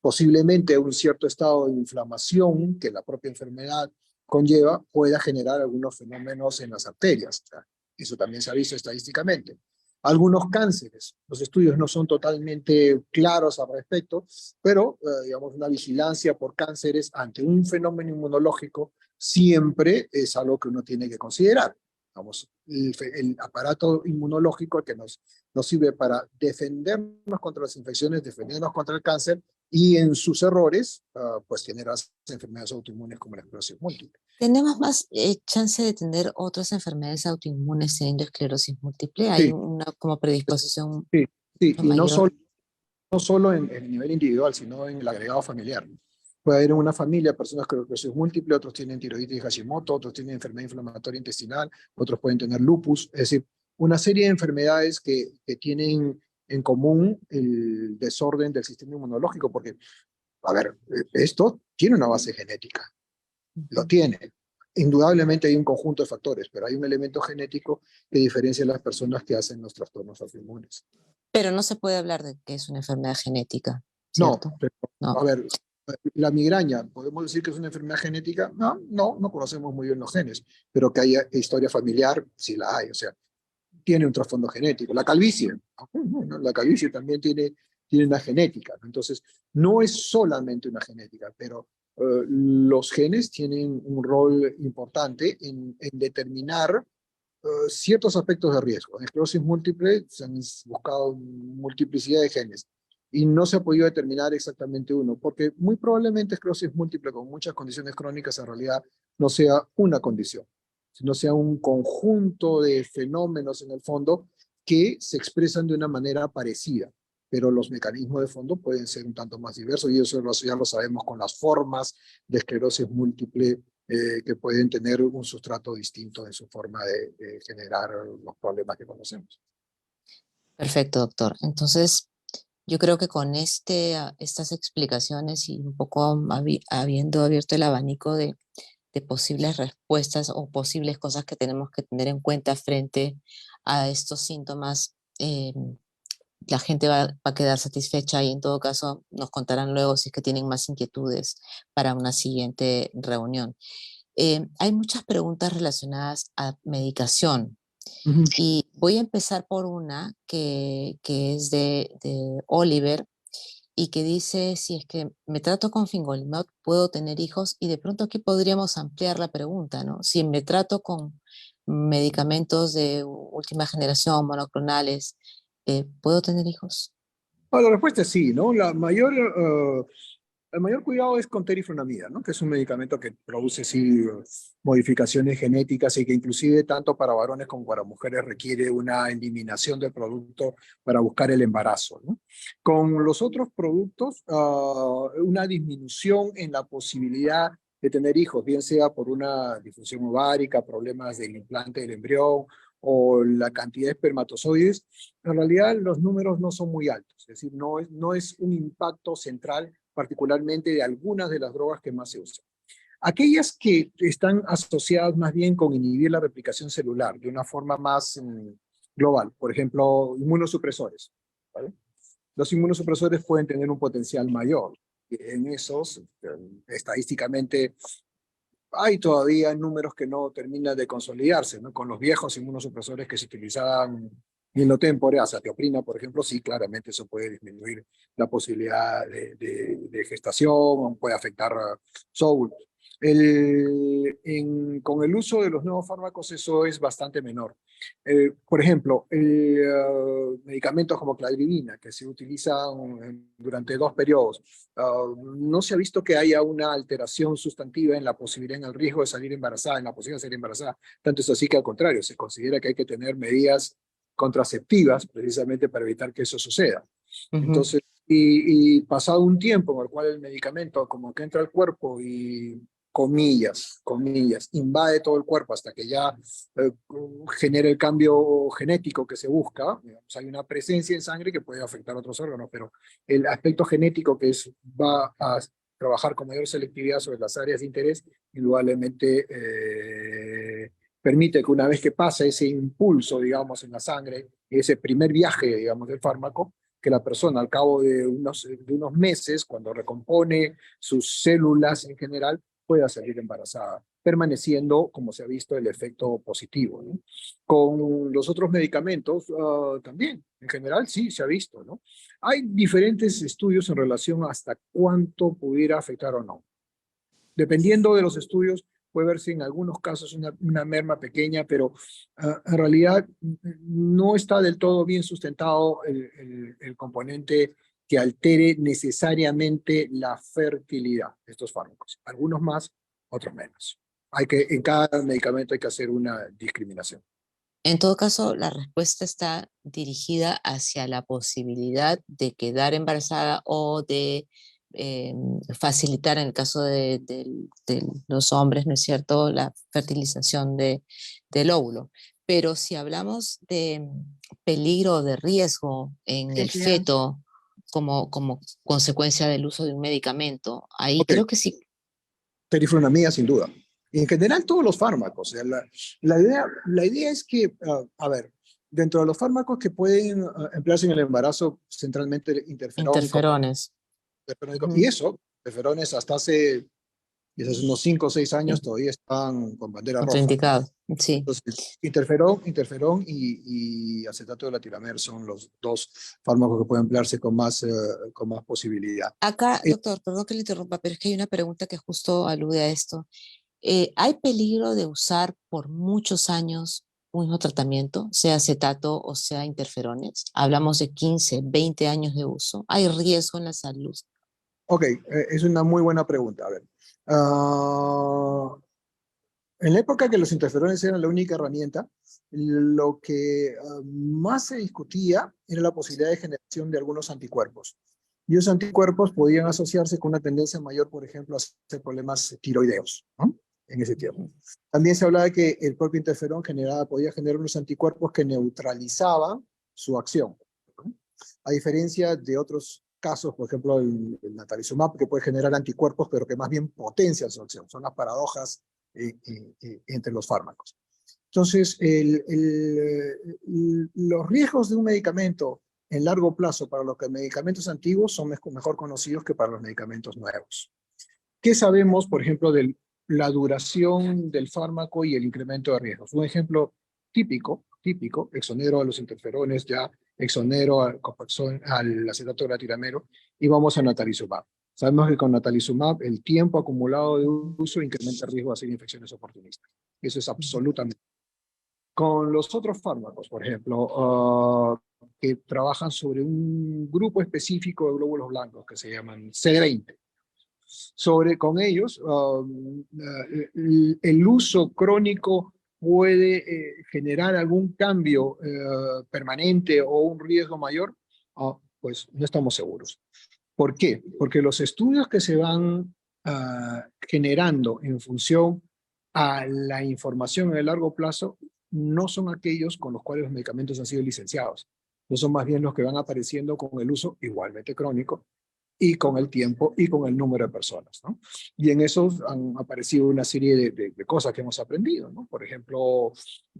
Posiblemente un cierto estado de inflamación que la propia enfermedad conlleva pueda generar algunos fenómenos en las arterias. O sea, eso también se ha visto estadísticamente. Algunos cánceres, los estudios no son totalmente claros al respecto, pero digamos una vigilancia por cánceres ante un fenómeno inmunológico siempre es algo que uno tiene que considerar. Vamos, el aparato inmunológico que nos sirve para defendernos contra las infecciones, defendernos contra el cáncer y en sus errores, pues generar enfermedades autoinmunes como la esclerosis múltiple. ¿Tenemos más chance de tener otras enfermedades autoinmunes teniendo esclerosis múltiple? ¿Hay Sí. una como predisposición Sí, y mayor? no solo en el nivel individual, sino en el agregado familiar. Puede haber en una familia personas con esclerosis múltiple, otros tienen tiroiditis de Hashimoto, otros tienen enfermedad inflamatoria intestinal, otros pueden tener lupus, es decir, una serie de enfermedades que tienen en común el desorden del sistema inmunológico, porque, a ver, esto tiene una base genética, lo tiene. Indudablemente hay un conjunto de factores, pero hay un elemento genético que diferencia a las personas que hacen los trastornos autoinmunes. Pero no se puede hablar de que es una enfermedad genética, No, ¿cierto? pero, No. a ver, La migraña, ¿podemos decir que es una enfermedad genética? No conocemos muy bien los genes, pero que haya historia familiar, sí la hay, o sea, tiene un trasfondo genético. La calvicie, ¿no? La calvicie también tiene una genética, ¿no? Entonces, no es solamente una genética, pero los genes tienen un rol importante en determinar ciertos aspectos de riesgo. En esclerosis múltiple se han buscado multiplicidad de genes y no se ha podido determinar exactamente uno, porque muy probablemente esclerosis múltiple con muchas condiciones crónicas en realidad no sea una condición, sino sea un conjunto de fenómenos en el fondo que se expresan de una manera parecida, pero los mecanismos de fondo pueden ser un tanto más diversos y eso ya lo sabemos con las formas de esclerosis múltiple que pueden tener un sustrato distinto en su forma de generar los problemas que conocemos. Perfecto, doctor. Entonces, yo creo que con estas explicaciones y un poco habiendo abierto el abanico de posibles respuestas o posibles cosas que tenemos que tener en cuenta frente a estos síntomas, la gente va a quedar satisfecha y en todo caso nos contarán luego si es que tienen más inquietudes para una siguiente reunión. Hay muchas preguntas relacionadas a medicación. Ujú. Y voy a empezar por una que es de Oliver y que dice, si es que me trato con fingolimod, puedo tener hijos, y de pronto aquí podríamos ampliar la pregunta, ¿no? Si me trato con medicamentos de última generación, monoclonales, ¿puedo tener hijos? Bueno, la respuesta es sí, ¿no? El mayor cuidado es con teriflunomida, ¿no? Que es un medicamento que produce sí modificaciones genéticas y que inclusive tanto para varones como para mujeres requiere una eliminación del producto para buscar el embarazo, ¿no? Con los otros productos, una disminución en la posibilidad de tener hijos, bien sea por una disfunción ovárica, problemas del implante del embrión o la cantidad de espermatozoides, en realidad los números no son muy altos, es decir, no es un impacto central particularmente de algunas de las drogas que más se usan. Aquellas que están asociadas más bien con inhibir la replicación celular de una forma más global, por ejemplo, inmunosupresores, ¿vale? Los inmunosupresores pueden tener un potencial mayor. En esos, estadísticamente, hay todavía números que no terminan de consolidarse, ¿no? Con los viejos inmunosupresores que se utilizaban in lo tempore, azatioprina, por ejemplo, sí, claramente eso puede disminuir la posibilidad de gestación, puede afectar óvulos. Con el uso de los nuevos fármacos eso es bastante menor. Por ejemplo, medicamentos como cladribina, que se utilizan durante 2 periodos, no se ha visto que haya una alteración sustantiva en la posibilidad, en el riesgo de salir embarazada, en la posibilidad de salir embarazada. Tanto es así que al contrario, se considera que hay que tener medidas contraceptivas precisamente para evitar que eso suceda. Ujú. Entonces, y pasado un tiempo en el cual el medicamento como que entra al cuerpo y comillas, invade todo el cuerpo hasta que ya genera el cambio genético que se busca, digamos, hay una presencia en sangre que puede afectar a otros órganos, pero el aspecto genético va a trabajar con mayor selectividad sobre las áreas de interés, indudablemente permite que una vez que pasa ese impulso, digamos, en la sangre, ese primer viaje, digamos, del fármaco, que la persona al cabo de unos meses, cuando recompone sus células en general, pueda salir embarazada, permaneciendo, como se ha visto, el efecto positivo, ¿no? Con los otros medicamentos también, en general sí se ha visto, ¿no? Hay diferentes estudios en relación hasta cuánto pudiera afectar o no. Dependiendo de los estudios, puede verse en algunos casos una merma pequeña, pero en realidad no está del todo bien sustentado el componente que altere necesariamente la fertilidad de estos fármacos. Algunos más, otros menos. En cada medicamento hay que hacer una discriminación. En todo caso, la respuesta está dirigida hacia la posibilidad de quedar embarazada o de facilitar, en el caso de los hombres, ¿no es cierto?, la fertilización del óvulo. Pero si hablamos de peligro o de riesgo en Sí, el claro. feto como consecuencia del uso de un medicamento, ahí Ok, creo que sí. teriflunomida sin duda. Y en general todos los fármacos. O sea, la idea es que, a ver, dentro de los fármacos que pueden emplearse en el embarazo, centralmente interferón, Interferones. y Ujú. eso interferones hasta hace quizás unos 5 o 6 años todavía están con bandera roja. Contraindicado, sí. Entonces, interferón y acetato de latilamer son los dos fármacos que pueden emplearse con más posibilidad. Acá, doctor, perdón que le interrumpa, pero es que hay una pregunta que justo alude a esto. ¿Hay peligro de usar por muchos años un mismo tratamiento, sea acetato o sea interferones? Hablamos de 15, 20 años de uso. ¿Hay riesgo en la salud? Ok, es una muy buena pregunta. A ver, en la época que los interferones eran la única herramienta, lo que más se discutía era la posibilidad de generación de algunos anticuerpos. Y esos anticuerpos podían asociarse con una tendencia mayor, por ejemplo, a hacer problemas tiroideos, ¿no? En ese tiempo. También se hablaba de que el propio interferón podía generar unos anticuerpos que neutralizaban su acción, ¿no? A diferencia de otros casos, por ejemplo, el natalizumab, que puede generar anticuerpos, pero que más bien potencian su acción. Son las paradojas entre los fármacos. Entonces, los riesgos de un medicamento en largo plazo para los medicamentos antiguos son mejor conocidos que para los medicamentos nuevos. ¿Qué sabemos, por ejemplo, de la duración del fármaco y el incremento de riesgos? Un ejemplo típico, exonero a los interferones, ya exonero al acetato de latilamero, y vamos a natalizumab. Sabemos que con natalizumab el tiempo acumulado de uso incrementa el riesgo de hacer infecciones oportunistas. Eso es absolutamente. Con los otros fármacos, por ejemplo, que trabajan sobre un grupo específico de glóbulos blancos que se llaman CD20, con ellos, el uso crónico puede generar algún cambio permanente o un riesgo mayor, pues no estamos seguros. ¿Por qué? Porque los estudios que se van generando en función a la información en el largo plazo no son aquellos con los cuales los medicamentos han sido licenciados. No son más bien los que van apareciendo con el uso igualmente crónico y con el tiempo y con el número de personas, ¿no? Y en eso han aparecido una serie de cosas que hemos aprendido, ¿no? Por ejemplo,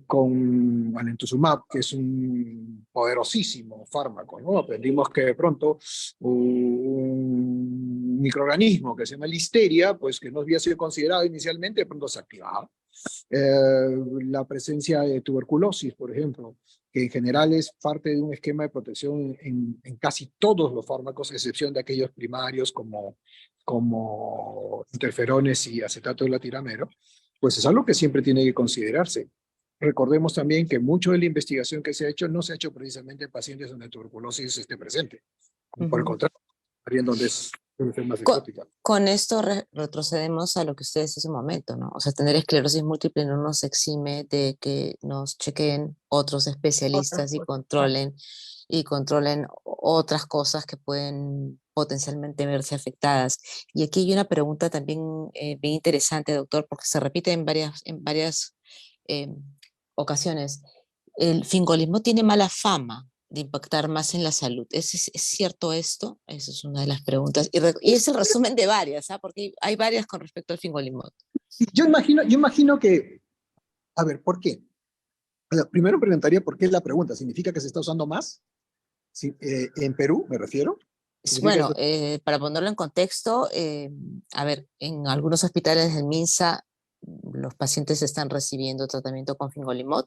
con alemtuzumab, que es un poderosísimo fármaco, ¿no? Aprendimos que de pronto un microorganismo que se llama listeria, pues que no había sido considerado inicialmente, de pronto se activaba. La presencia de tuberculosis, por ejemplo, que en general es parte de un esquema de protección en casi todos los fármacos, a excepción de aquellos primarios como interferones y acetato de latilamero, pues es algo que siempre tiene que considerarse. Recordemos también que mucho de la investigación que se ha hecho no se ha hecho precisamente en pacientes donde tuberculosis esté presente. Por el contrario, en donde es una enfermedad exótica. Con esto retrocedemos a lo que usted decía hace un momento, ¿no? O sea, tener esclerosis múltiple no nos exime de que nos chequeen otros especialistas y controlen otras cosas que pueden potencialmente verse afectadas. Y aquí hay una pregunta también bien interesante, doctor, porque se repite en varias ocasiones. El fingolismo tiene mala fama de impactar más en la salud. ¿Es cierto esto? Esa es una de las preguntas. Y es el resumen de varias, ¿ah? Porque hay varias con respecto al fingolimod. Yo imagino que, a ver, ¿por qué? Primero preguntaría por qué es la pregunta. ¿Significa que se está usando más? Sí, en Perú, me refiero. Bueno, para ponerlo en contexto, a ver, en algunos hospitales del MINSA los pacientes están recibiendo tratamiento con fingolimod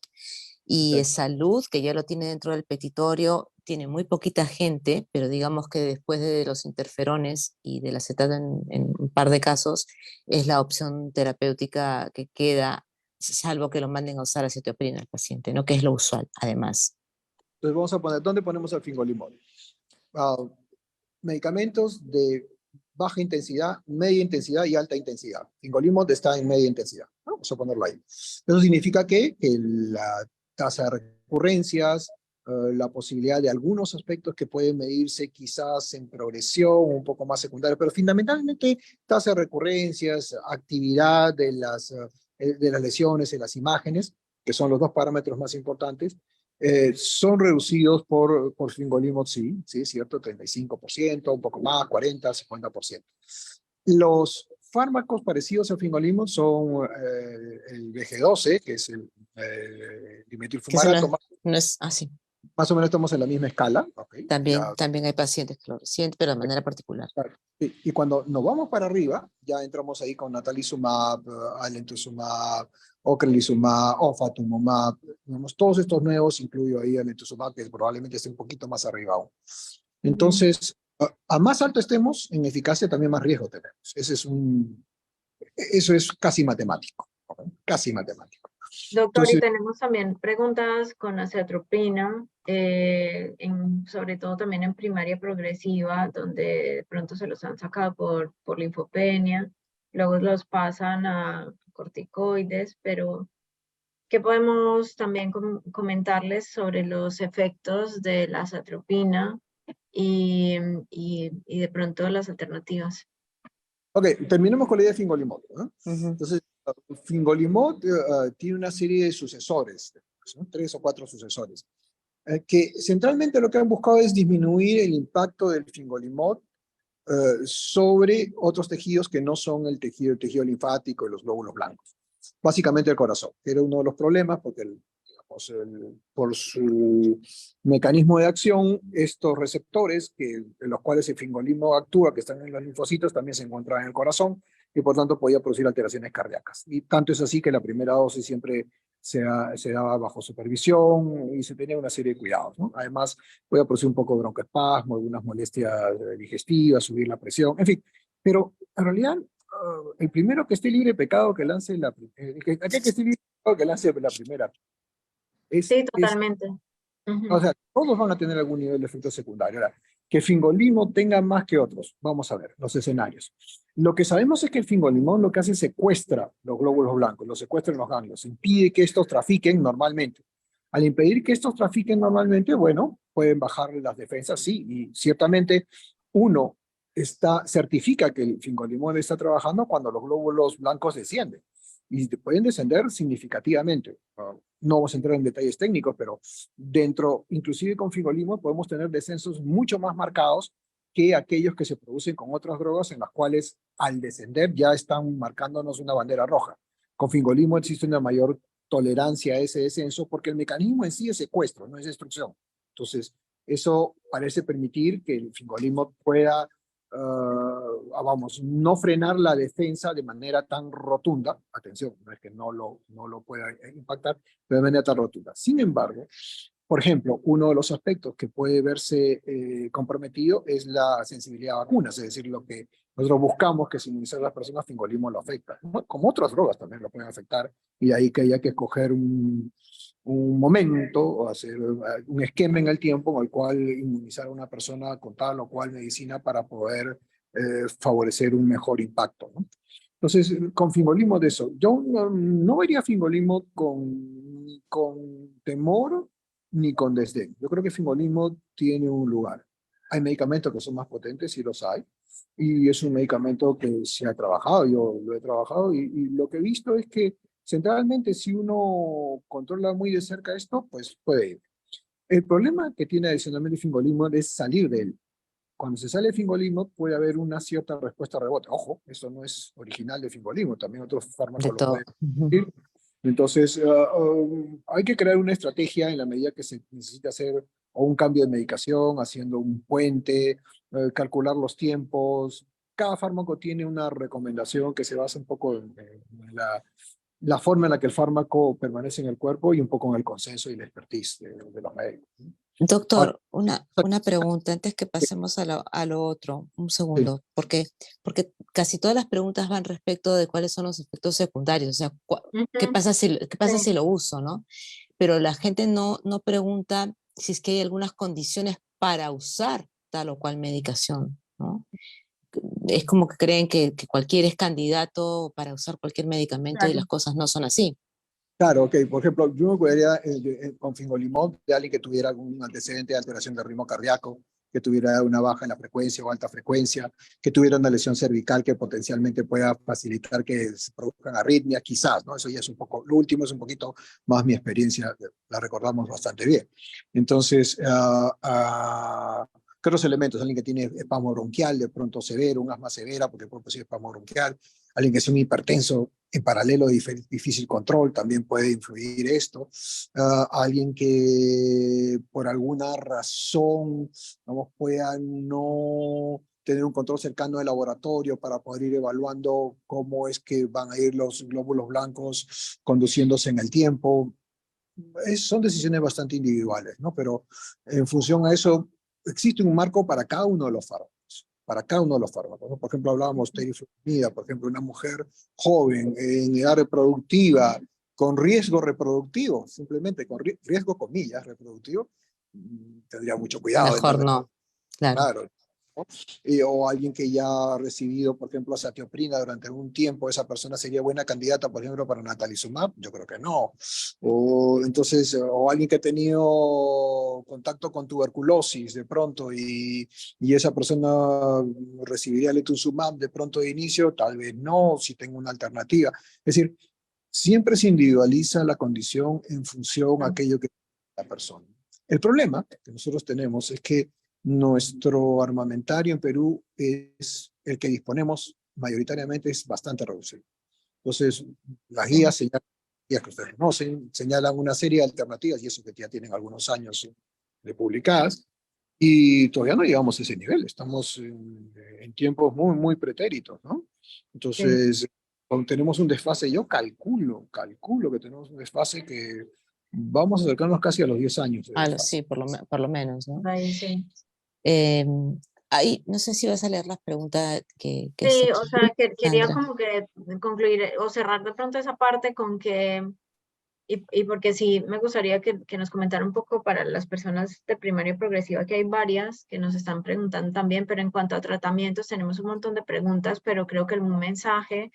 y Salud, que ya lo tiene dentro del petitorio, tiene muy poquita gente, pero digamos que después de los interferones y del acetato en un par de casos, es la opción terapéutica que queda, salvo que lo manden a usar acetoaspirina al paciente, ¿no? Que es lo usual, además. Entonces vamos a poner, ¿dónde ponemos el fingolimod? Medicamentos de baja intensidad, media intensidad y alta intensidad. Fingolimod está en media intensidad. Vamos a ponerlo ahí. Eso significa que la tasa de recurrencias, la posibilidad de algunos aspectos que pueden medirse quizás en progresión, un poco más secundaria, pero fundamentalmente tasa de recurrencias, actividad de las lesiones en las imágenes, que son los dos parámetros más importantes, son reducidos por fingolimod, sí, es cierto, 35%, un poco más, 40, 50%. Los fármacos parecidos al fingolimod son el VG12, que es el dimetilfumarato. No es así. más o menos estamos en la misma escala. Okay, También hay pacientes que lo resienten, pero de manera particular. claro. Y cuando nos vamos para arriba, ya entramos ahí con natalizumab, alemtuzumab, ocrelizumab, ofatumumab, digamos, todos estos nuevos, incluyo ahí alemtuzumab, que probablemente esté un poquito más arriba aún. Entonces, a más alto estemos en eficacia, también más riesgo tenemos. Eso es casi matemático, ¿ok? Casi matemático. Doctor, y Entonces, tenemos también preguntas con acetropina, sobre todo también en primaria progresiva, donde de pronto se los han sacado por linfopenia, luego los pasan a corticoides, pero ¿qué podemos también comentarles sobre los efectos de la acetropina y de pronto las alternativas? ok, terminemos con la idea de fingolimod, ¿no? Ujú. Entonces, fingolimod tiene una serie de sucesores, ¿no? 3 o 4 sucesores, que centralmente lo que han buscado es disminuir el impacto del fingolimod sobre otros tejidos que no son el tejido linfático y los glóbulos blancos. Básicamente el corazón, que era uno de los problemas porque por su mecanismo de acción, estos receptores en los cuales el fingolimod actúa, que están en los linfocitos, también se encuentran en el corazón y por tanto podía producir alteraciones cardíacas. Y tanto es así que la primera dosis siempre se daba bajo supervisión y se tenía una serie de cuidados, ¿no? Además, puede producir un poco de broncoespasmo, algunas molestias digestivas, subir la presión, en fin. Pero en realidad, el primero que esté libre de pecado que lance aquel que esté libre de pecado que lance la primera. Sí, totalmente. O sea, todos van a tener algún nivel de efecto secundario. Ahora, que fingolimod tenga más que otros, vamos a ver los escenarios. Lo que sabemos es que el fingolimod lo que hace es secuestra los glóbulos blancos, los secuestra en los ganglios, impide que estos trafiquen normalmente. Al impedir que estos trafiquen normalmente, bueno, pueden bajar las defensas, sí, y ciertamente uno certifica que el fingolimod está trabajando cuando los glóbulos blancos descienden. Y pueden descender significativamente. No vamos a entrar en detalles técnicos, pero dentro, inclusive con fingolimod, podemos tener descensos mucho más marcados que aquellos que se producen con otras drogas en las cuales al descender ya están marcándonos una bandera roja. Con fingolimod existe una mayor tolerancia a ese descenso porque el mecanismo en sí es secuestro, no es destrucción. Entonces, eso parece permitir que el fingolimod pueda vamos, no frenar la defensa de manera tan rotunda, atención, no es que no lo pueda impactar, pero de manera tan rotunda. Sin embargo, por ejemplo, uno de los aspectos que puede verse comprometido es la sensibilidad a vacunas, es decir, lo que nosotros buscamos que si inmunizar a las personas, fingolimod lo afecta. ¿No? Como otras drogas también lo pueden afectar, y de ahí que haya que escoger un momento o hacer un esquema en el tiempo en el cual inmunizar a una persona con tal o cual medicina para poder favorecer un mejor impacto, ¿no? Entonces, con fingolimod de eso, yo no vería fingolimod con temor ni con desdén. Yo creo que fingolimod tiene un lugar. Hay medicamentos que son más potentes, sí los hay, y es un medicamento que se ha trabajado, yo lo he trabajado, y lo que he visto es que centralmente si uno controla muy de cerca esto, pues puede ir. El problema que tiene adicionalmente el fingolimod es salir de él. Cuando se sale de fingolimod puede haber una cierta respuesta a rebote. Ojo, esto no es original de fingolimod, también otros De fármacos lo todo. pueden decir. Entonces, hay que crear una estrategia en la medida que se necesita hacer o un cambio de medicación, haciendo un puente, calcular los tiempos. Cada fármaco tiene una recomendación que se basa un poco en la forma en la que el fármaco permanece en el cuerpo y un poco en el consenso y la expertise de los médicos. Ahora, Doctor, una pregunta antes que pasemos a lo otro, un sí, segundo, porque casi todas las preguntas van respecto de cuáles son los efectos secundarios, o sea, ¿qué Ujú, pasa qué pasa sí. si lo uso, ¿no? Pero la gente no pregunta si es que hay algunas condiciones para usar tal o cual medicación, ¿no? Es como que creen que cualquiera es candidato para usar cualquier medicamento y las Claro. cosas no son así. claro, ok. Por ejemplo, yo me cuidaría con fingolimod de alguien que tuviera algún antecedente de alteración del ritmo cardíaco, que tuviera una baja en la frecuencia o alta frecuencia, que tuviera una lesión cervical que potencialmente pueda facilitar que se produzcan arritmias, quizás, ¿no? Eso ya es un poco, lo último es un poquito más mi experiencia, la recordamos bastante bien. Entonces, ¿qué otros elementos? Alguien que tiene espasmo bronquial, de pronto severo, un asma severa, porque puede producir espasmo bronquial, alguien que es un hipertenso En paralelo, difícil control, también puede influir esto. Alguien que por alguna razón, vamos, pueda no tener un control cercano del laboratorio para poder ir evaluando cómo es que van a ir los glóbulos blancos conduciéndose en el tiempo. Son decisiones bastante individuales, ¿no? Pero en función a eso, existe un marco para cada uno de los fármacos. Para cada uno de los fármacos, ¿no? Por ejemplo, hablábamos de teriflunomida, por ejemplo, una mujer joven, en edad reproductiva, con riesgo reproductivo, simplemente con riesgo, comillas, reproductivo, tendría mucho cuidado. Mejor no, claro. Claro. ¿No? O alguien que ya ha recibido, por ejemplo, azatioprina durante algún tiempo, esa persona sería buena candidata, por ejemplo, para natalizumab. Yo creo que no. O alguien que ha tenido contacto con tuberculosis de pronto y esa persona recibiría letrozumab de pronto de inicio, tal vez no, si tengo una alternativa. Es decir, siempre se individualiza la condición en función a aquello que la persona. El problema que nosotros tenemos es que nuestro armamentario en Perú es el que disponemos mayoritariamente, es bastante reducido. Entonces, las guías que ustedes conocen señalan una serie de alternativas, y eso que ya tienen algunos años de publicadas, y todavía no llegamos a ese nivel. Estamos en tiempos muy, muy pretéritos, ¿no? Entonces, tenemos un desfase, yo calculo que tenemos un desfase que vamos a acercarnos casi a los 10 años. Sí, por lo menos, ¿no? Ahí sí. Ahí, no sé si vas a leer las preguntas que Sí, está o aquí. sea, que quería Sandra. como que concluir o cerrar de pronto esa parte con que, y porque sí, me gustaría que nos comentara un poco para las personas de primaria y progresiva, que hay varias que nos están preguntando también, pero en cuanto a tratamientos tenemos un montón de preguntas, pero creo que un mensaje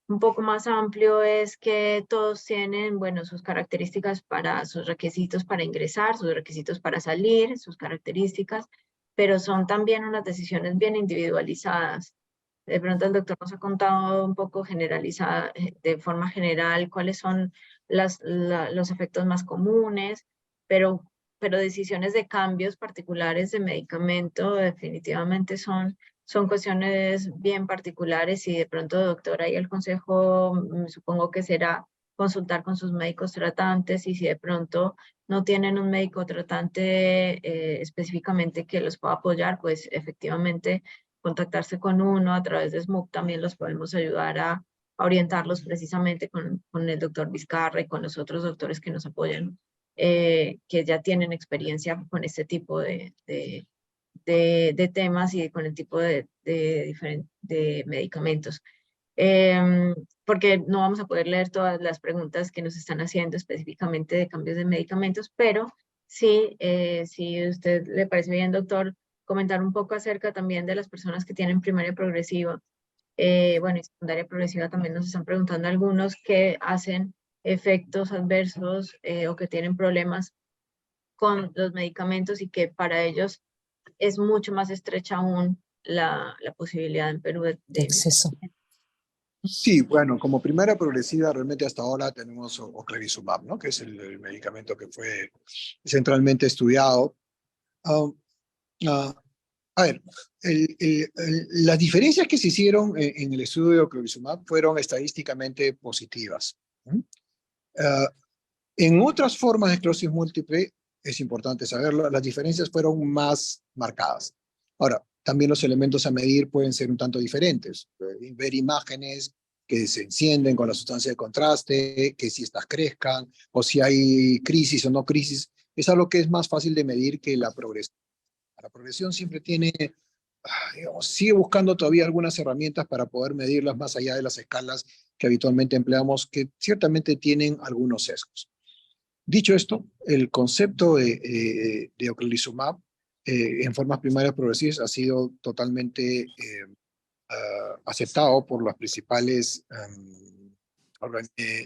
un poco más amplio es que todos tienen, bueno, sus características para sus requisitos para ingresar, sus requisitos para salir, sus características, pero son también unas decisiones bien individualizadas. De pronto el doctor nos ha contado un poco generalizada, de forma general, cuáles son los efectos más comunes, pero decisiones de cambios particulares de medicamento definitivamente son cuestiones bien particulares y de pronto, doctora, ahí el consejo supongo que será consultar con sus médicos tratantes y si de pronto no tienen un médico tratante específicamente que los pueda apoyar, pues efectivamente contactarse con uno a través de SMUC también los podemos ayudar a orientarlos precisamente con el doctor Vizcarra y con los otros doctores que nos apoyan, que ya tienen experiencia con este tipo de temas y con el tipo de medicamentos. Porque no vamos a poder leer todas las preguntas que nos están haciendo específicamente de cambios de medicamentos, pero sí, si a usted le parece bien, doctor, comentar un poco acerca también de las personas que tienen primaria progresiva, bueno, y secundaria progresiva también nos están preguntando algunos que hacen efectos adversos o que tienen problemas con los medicamentos y que para ellos es mucho más estrecha aún la posibilidad en Perú De acceso. Sí, bueno, como primera progresiva, realmente hasta ahora tenemos ocrelizumab, ¿no? Que es el medicamento que fue centralmente estudiado. Um, ah, a ver, las diferencias que se hicieron en el estudio de ocrelizumab fueron estadísticamente positivas. Ah, en otras formas de esclerosis múltiple, es importante saberlo, las diferencias fueron más marcadas. Ahora, también los elementos a medir pueden ser un tanto diferentes. Ver imágenes que se encienden con la sustancia de contraste, que si estas crezcan, o si hay crisis o no crisis, es algo que es más fácil de medir que la progresión. La progresión siempre tiene, digamos, sigue buscando todavía algunas herramientas para poder medirlas más allá de las escalas que habitualmente empleamos, que ciertamente tienen algunos sesgos. Dicho esto, el concepto de ocrelizumab en formas primarias progresivas ha sido totalmente aceptado por las principales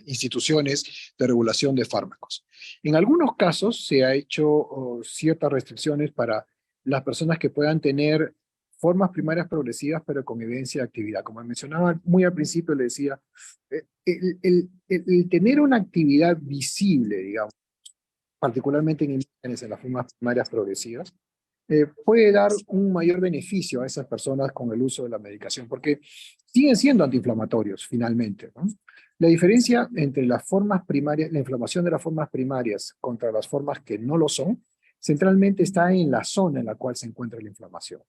instituciones de regulación de fármacos. En algunos casos se ha hecho ciertas restricciones para las personas que puedan tener formas primarias progresivas, pero con evidencia de actividad. Como mencionaba muy al principio, le decía, el tener una actividad visible, digamos, particularmente en imágenes en las formas primarias progresivas, puede dar un mayor beneficio a esas personas con el uso de la medicación, porque siguen siendo antiinflamatorios finalmente, ¿no? La diferencia entre las formas primarias, la inflamación de las formas primarias contra las formas que no lo son, centralmente está en la zona en la cual se encuentra la inflamación.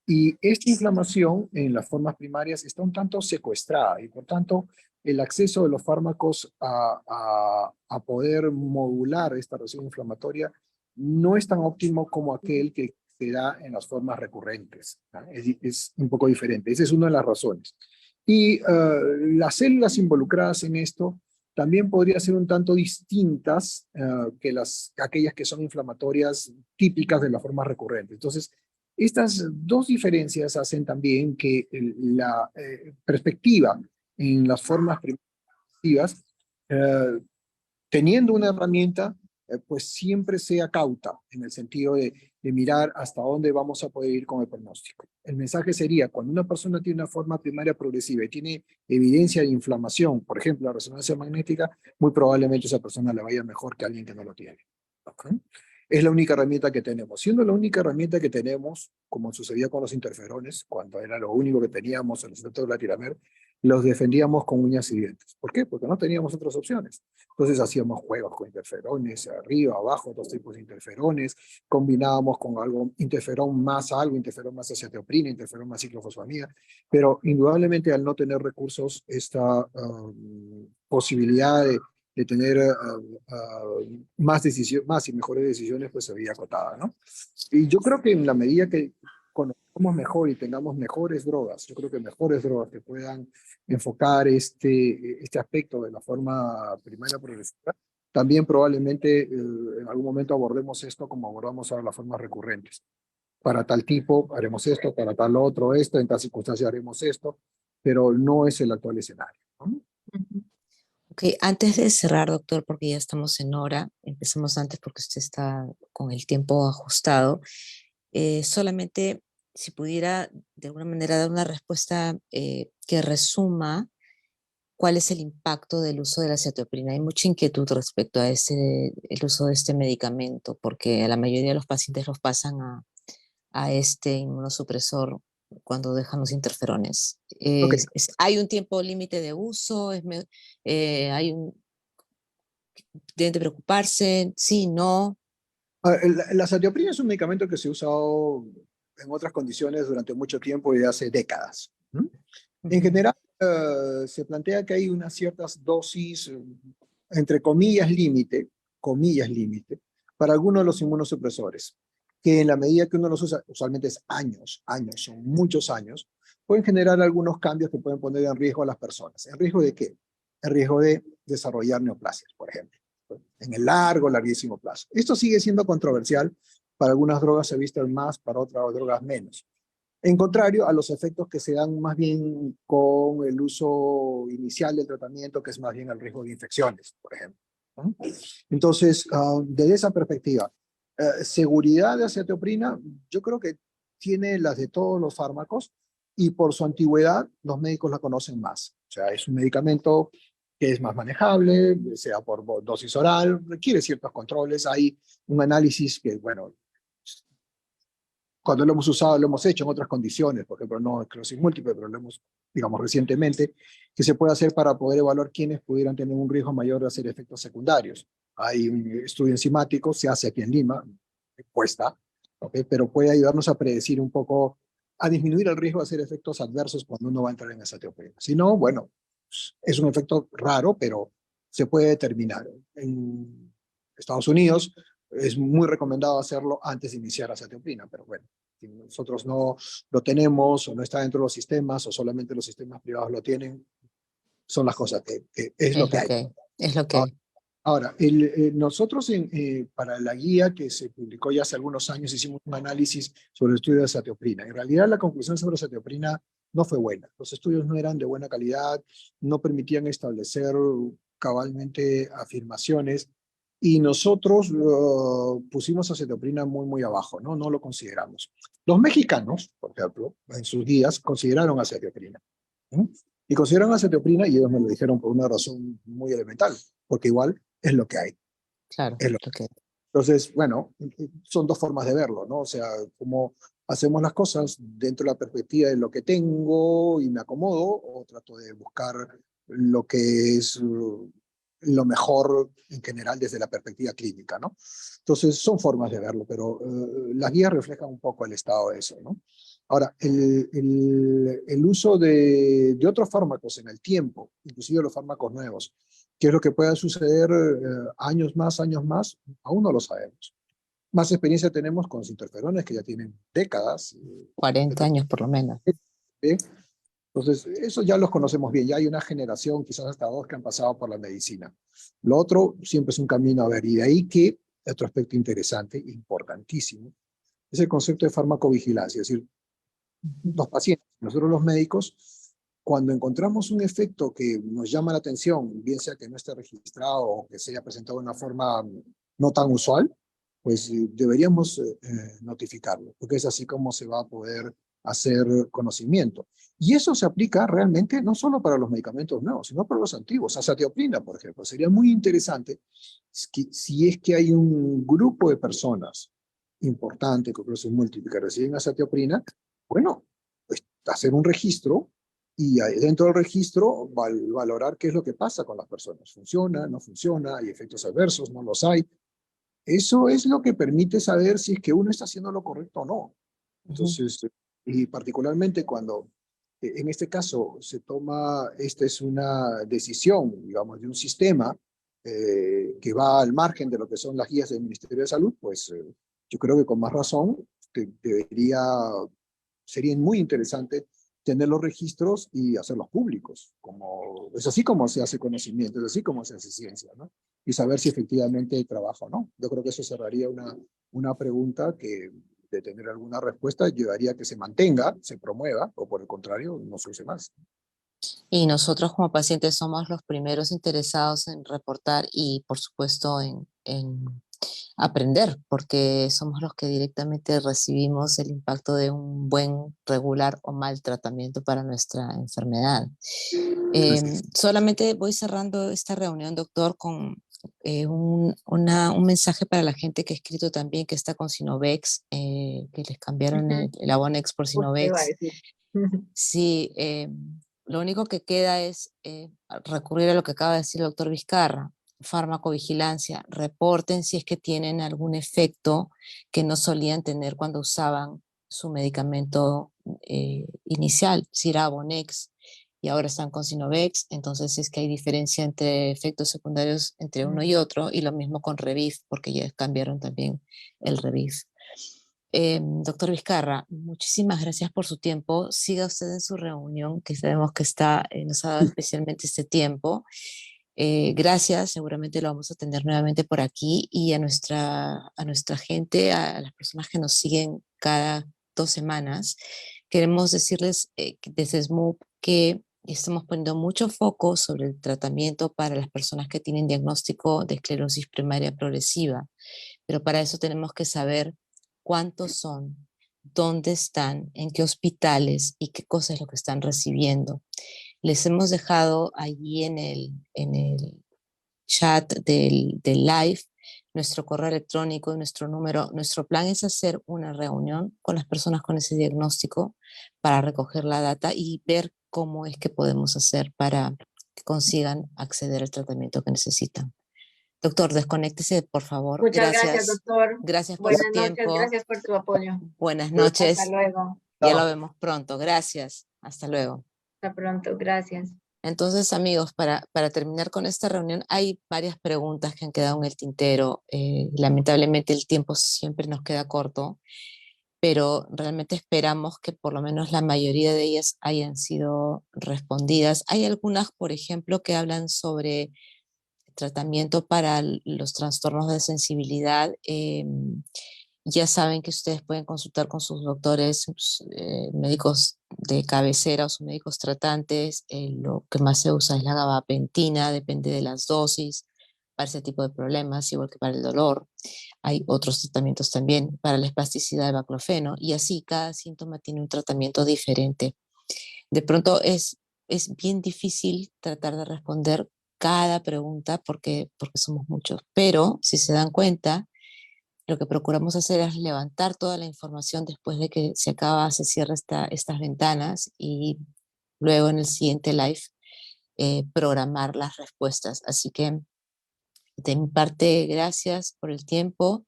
Y esta inflamación en las formas primarias está un tanto secuestrada y por tanto el acceso de los fármacos a poder modular esta reacción inflamatoria no es tan óptimo como aquel que se da en las formas recurrentes, ¿no? Es un poco diferente. Esa es una de las razones. Y las células involucradas en esto también podrían ser un tanto distintas que aquellas que son inflamatorias típicas de las formas recurrentes. Entonces, estas dos diferencias hacen también que la perspectiva en las formas primitivas, teniendo una herramienta, pues siempre sea cauta en el sentido de mirar hasta dónde vamos a poder ir con el pronóstico. El mensaje sería, cuando una persona tiene una forma primaria progresiva y tiene evidencia de inflamación, por ejemplo, la resonancia magnética, muy probablemente esa persona le vaya mejor que alguien que no lo tiene. ¿Okay? Es la única herramienta que tenemos. Siendo la única herramienta que tenemos, como sucedía con los interferones, cuando era lo único que teníamos en el sector de la Latilamer, los defendíamos con uñas y dientes. ¿Por qué? Porque no teníamos otras opciones. Entonces hacíamos juegos con interferones, arriba, abajo, dos tipos de interferones, combinábamos con algo, interferón más acetoprina, interferón más ciclofosfamida, pero indudablemente al no tener recursos, esta posibilidad de tener más y mejores decisiones, pues se veía acotada, ¿no? Y yo creo que en la medida que conozcamos mejor y tengamos mejores drogas, yo creo que mejores drogas que puedan enfocar este aspecto de la forma primaria progresiva, también probablemente en algún momento abordemos esto como abordamos ahora las formas recurrentes. Para tal tipo haremos esto, para tal otro esto, en tal circunstancia haremos esto, pero no es el actual escenario, ¿no? Ok, antes de cerrar, doctor, porque ya estamos en hora, empezamos antes porque usted está con el tiempo ajustado, solamente si pudiera de alguna manera dar una respuesta que resuma cuál es el impacto del uso de la cetoprina. Hay mucha inquietud respecto a el uso de este medicamento, porque la mayoría de los pacientes los pasan a este inmunosupresor cuando dejan los interferones. Ok. ¿Hay un tiempo límite de uso? ¿Deben de preocuparse? Sí, no. La azatioprina es un medicamento que se ha usado en otras condiciones durante mucho tiempo y hace décadas. ¿No? En Ujú. general, se plantea que hay unas ciertas dosis, entre comillas límite, para algunos de los inmunosupresores, que en la medida que uno los usa, usualmente es años, son muchos años, pueden generar algunos cambios que pueden poner en riesgo a las personas. ¿En riesgo de qué? En riesgo de desarrollar neoplasias, por ejemplo, en el larguísimo plazo. Esto sigue siendo controversial. Para algunas drogas se ha visto más, para otras drogas menos. En contrario a los efectos que se dan más bien con el uso inicial del tratamiento, que es más bien el riesgo de infecciones, por ejemplo, ¿no? Entonces, desde esa perspectiva, seguridad de acetoprina, yo creo que tiene las de todos los fármacos y por su antigüedad los médicos la conocen más. O sea, es un medicamento que es más manejable, sea por dosis oral, requiere ciertos controles. Hay un análisis que, bueno, cuando lo hemos usado, lo hemos hecho en otras condiciones, por ejemplo, no esclerosis múltiple, pero lo hemos, digamos, recientemente, que se puede hacer para poder evaluar quiénes pudieran tener un riesgo mayor de hacer efectos secundarios. Hay un estudio enzimático, se hace aquí en Lima, cuesta, ¿okay? Pero puede ayudarnos a predecir un poco, a disminuir el riesgo de hacer efectos adversos cuando uno va a entrar en esa teoría. Si no, bueno, es un efecto raro, pero se puede determinar. En Estados Unidos es muy recomendado hacerlo antes de iniciar acetoprina, pero bueno, si nosotros no lo tenemos o no está dentro de los sistemas o solamente los sistemas privados lo tienen, son las cosas que es lo Es que lo hay. que, es lo que Ahora, hay. ahora nosotros para la guía que se publicó ya hace algunos años hicimos un análisis sobre el estudio de acetoprina. En realidad la conclusión sobre acetoprina no fue buena. Los estudios no eran de buena calidad, no permitían establecer cabalmente afirmaciones y nosotros pusimos acetoprina muy abajo, ¿no? No lo consideramos. Los mexicanos, por ejemplo, en sus guías consideraron acetoprina, ¿no? Y consideraron acetoprina y ellos me lo dijeron por una razón muy elemental, porque igual es lo que hay. Claro, Es lo lo que Entonces, bueno, son dos formas de verlo, ¿no? O sea, como hacemos las cosas dentro de la perspectiva de lo que tengo y me acomodo, o trato de buscar lo que es lo mejor en general desde la perspectiva clínica, ¿no? Entonces son formas de verlo, pero las guías reflejan un poco el estado de eso, ¿no? Ahora, el uso de otros fármacos en el tiempo, inclusive los fármacos nuevos, ¿qué es lo que pueda suceder años más? Aún no lo sabemos. Más experiencia tenemos con los interferones que ya tienen décadas. 40 años por lo menos. ¿eh? Entonces, eso ya los conocemos bien. Ya hay una generación, quizás hasta dos, que han pasado por la medicina. Lo otro siempre es un camino a ver. Y de ahí que otro aspecto interesante, importantísimo, es el concepto de farmacovigilancia. Es decir, los pacientes, nosotros los médicos, cuando encontramos un efecto que nos llama la atención, bien sea que no esté registrado o que se haya presentado de una forma no tan usual, pues deberíamos notificarlo, porque es así como se va a poder hacer conocimiento. Y eso se aplica realmente no solo para los medicamentos nuevos, sino para los antiguos. Azatioprina, por ejemplo. Sería muy interesante si es que hay un grupo de personas importante, con esclerosis múltiple, que reciben azatioprina, bueno, pues hacer un registro y dentro del registro valorar qué es lo que pasa con las personas. ¿Funciona? ¿No funciona? ¿Hay efectos adversos? ¿No los hay? Eso es lo que permite saber si es que uno está haciendo lo correcto o no. Entonces, y particularmente cuando en este caso se toma, esta es una decisión, digamos, de un sistema que va al margen de lo que son las guías del Ministerio de Salud, pues yo creo que con más razón sería muy interesante tener los registros y hacerlos públicos. Es así como se hace conocimiento, es así como se hace ciencia, ¿no? Y saber si efectivamente trabaja o no. Yo creo que eso cerraría una pregunta que, de tener alguna respuesta, llevaría a que se mantenga, se promueva, o por el contrario, no se use más. Y nosotros como pacientes somos los primeros interesados en reportar y por supuesto en aprender, porque somos los que directamente recibimos el impacto de un buen, regular o mal tratamiento para nuestra enfermedad. Solamente voy cerrando esta reunión, doctor, con un mensaje para la gente que ha escrito también que está con Sinovex, que les cambiaron el Abonex por Justo iba a Sinovex. decir. Sí, lo único que queda es recurrir a lo que acaba de decir el doctor Vizcarra, farmacovigilancia. Reporten si es que tienen algún efecto que no solían tener cuando usaban su medicamento inicial, si era Abonex, y ahora están con Sinovex, entonces si es que hay diferencia entre efectos secundarios entre uno y otro, y lo mismo con Revif, porque ya cambiaron también el Revif. Doctor Vizcarra, muchísimas gracias por su tiempo. Siga usted en su reunión, que sabemos que nos ha dado especialmente este tiempo. Gracias, seguramente lo vamos a tener nuevamente por aquí y a nuestra gente, a las personas que nos siguen cada 2 semanas, queremos decirles desde SMUP que estamos poniendo mucho foco sobre el tratamiento para las personas que tienen diagnóstico de esclerosis primaria progresiva, pero para eso tenemos que saber cuántos son, dónde están, en qué hospitales y qué cosa es lo que están recibiendo. Les hemos dejado allí en el chat del live nuestro correo electrónico, nuestro número. Nuestro plan es hacer una reunión con las personas con ese diagnóstico para recoger la data y ver cómo es que podemos hacer para que consigan acceder al tratamiento que necesitan. Doctor, desconéctese, por favor. Muchas gracias, Gracias. doctor. Gracias por su Buenas noches, tiempo. gracias por tu apoyo. Buenas Hasta noches. luego. Ya lo vemos pronto. Gracias. Hasta luego. Hasta pronto, gracias. Entonces, amigos, para terminar con esta reunión, hay varias preguntas que han quedado en el tintero. Lamentablemente el tiempo siempre nos queda corto, pero realmente esperamos que por lo menos la mayoría de ellas hayan sido respondidas. Hay algunas, por ejemplo, que hablan sobre tratamiento para los trastornos de sensibilidad. Ya saben que ustedes pueden consultar con sus doctores, sus, médicos de cabecera o sus médicos tratantes. Lo que más se usa es la gabapentina, depende de las dosis para ese tipo de problemas, igual que para el dolor. Hay otros tratamientos también para la espasticidad de baclofeno y así cada síntoma tiene un tratamiento diferente. De pronto es bien difícil tratar de responder cada pregunta porque somos muchos, pero si se dan cuenta, lo que procuramos hacer es levantar toda la información después de que se cierra estas ventanas y luego en el siguiente live programar las respuestas. Así que de mi parte, gracias por el tiempo.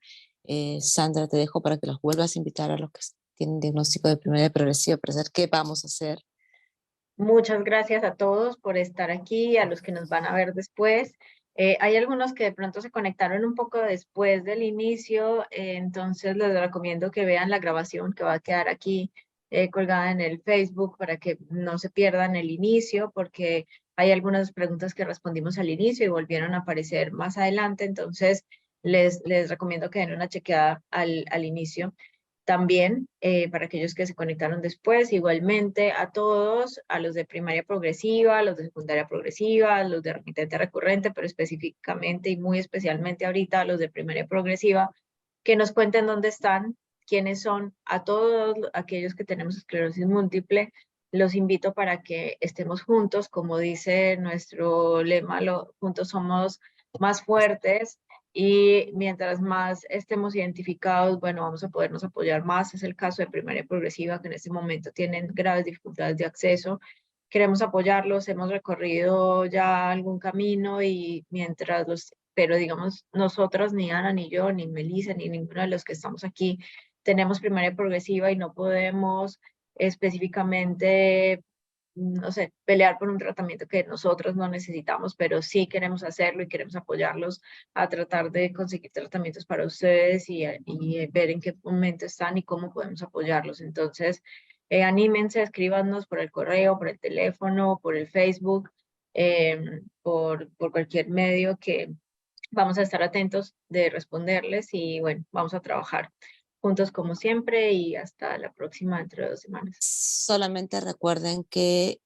Sandra, te dejo para que los vuelvas a invitar a los que tienen diagnóstico de primaria progresiva para saber qué vamos a hacer. Muchas gracias a todos por estar aquí, a los que nos van a ver después. Hay algunos que de pronto se conectaron un poco después del inicio, entonces les recomiendo que vean la grabación que va a quedar aquí colgada en el Facebook para que no se pierdan el inicio, porque hay algunas preguntas que respondimos al inicio y volvieron a aparecer más adelante, entonces les recomiendo que den una chequeada al inicio. También, para aquellos que se conectaron después, igualmente a todos, a los de primaria progresiva, a los de secundaria progresiva, a los de remitente recurrente, pero específicamente y muy especialmente ahorita a los de primaria progresiva, que nos cuenten dónde están, quiénes son, a todos aquellos que tenemos esclerosis múltiple, los invito para que estemos juntos, como dice nuestro lema, juntos somos más fuertes. Y mientras más estemos identificados, bueno, vamos a podernos apoyar más. Es el caso de primaria progresiva, que en este momento tienen graves dificultades de acceso. Queremos apoyarlos, hemos recorrido ya algún camino y mientras pero digamos, nosotros, ni Ana, ni yo, ni Melissa, ni ninguno de los que estamos aquí, tenemos primaria progresiva y no podemos específicamente, no sé, pelear por un tratamiento que nosotros no necesitamos, pero sí queremos hacerlo y queremos apoyarlos a tratar de conseguir tratamientos para ustedes y ver en qué momento están y cómo podemos apoyarlos. Entonces, anímense, escríbanos por el correo, por el teléfono, por el Facebook, por cualquier medio que vamos a estar atentos de responderles y bueno, vamos a trabajar juntos como siempre y hasta la próxima dentro de 2 semanas. Solamente recuerden que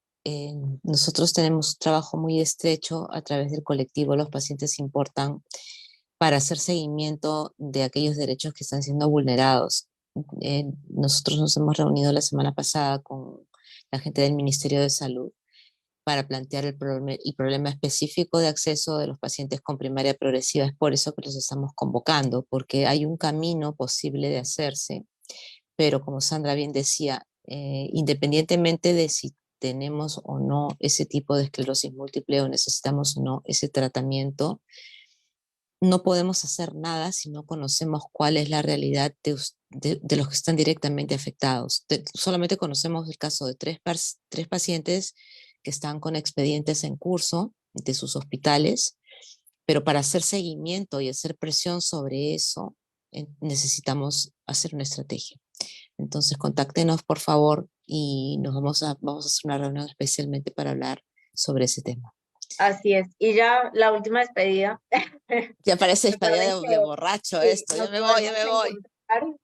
nosotros tenemos un trabajo muy estrecho a través del colectivo Los Pacientes Importan para hacer seguimiento de aquellos derechos que están siendo vulnerados. Nosotros nos hemos reunido la semana pasada con la gente del Ministerio de Salud para plantear el problema específico de acceso de los pacientes con primaria progresiva. Es por eso que los estamos convocando, porque hay un camino posible de hacerse, pero como Sandra bien decía, independientemente de si tenemos o no ese tipo de esclerosis múltiple o necesitamos o no ese tratamiento, no podemos hacer nada si no conocemos cuál es la realidad de los que están directamente afectados. Solamente conocemos el caso de tres pacientes que están con expedientes en curso de sus hospitales, pero para hacer seguimiento y hacer presión sobre eso, necesitamos hacer una estrategia. Entonces, contáctenos, por favor, y vamos a hacer una reunión especialmente para hablar sobre ese tema. Así es. Y ya la última despedida. Ya parece despedida Recuerden de que borracho sí, esto. Ya me voy, ya me voy.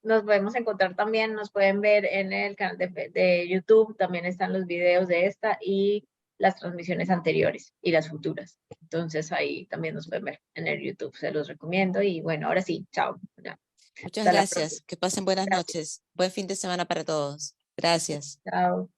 Nos podemos encontrar también, nos pueden ver en el canal de YouTube, también están los videos de esta y las transmisiones anteriores y las futuras. Entonces ahí también nos pueden ver en el YouTube, se los recomiendo y bueno, ahora sí, chao. Ya. Muchas Hasta la próxima. gracias. Que pasen buenas Gracias. noches. Buen fin de semana para todos. Gracias. Chao.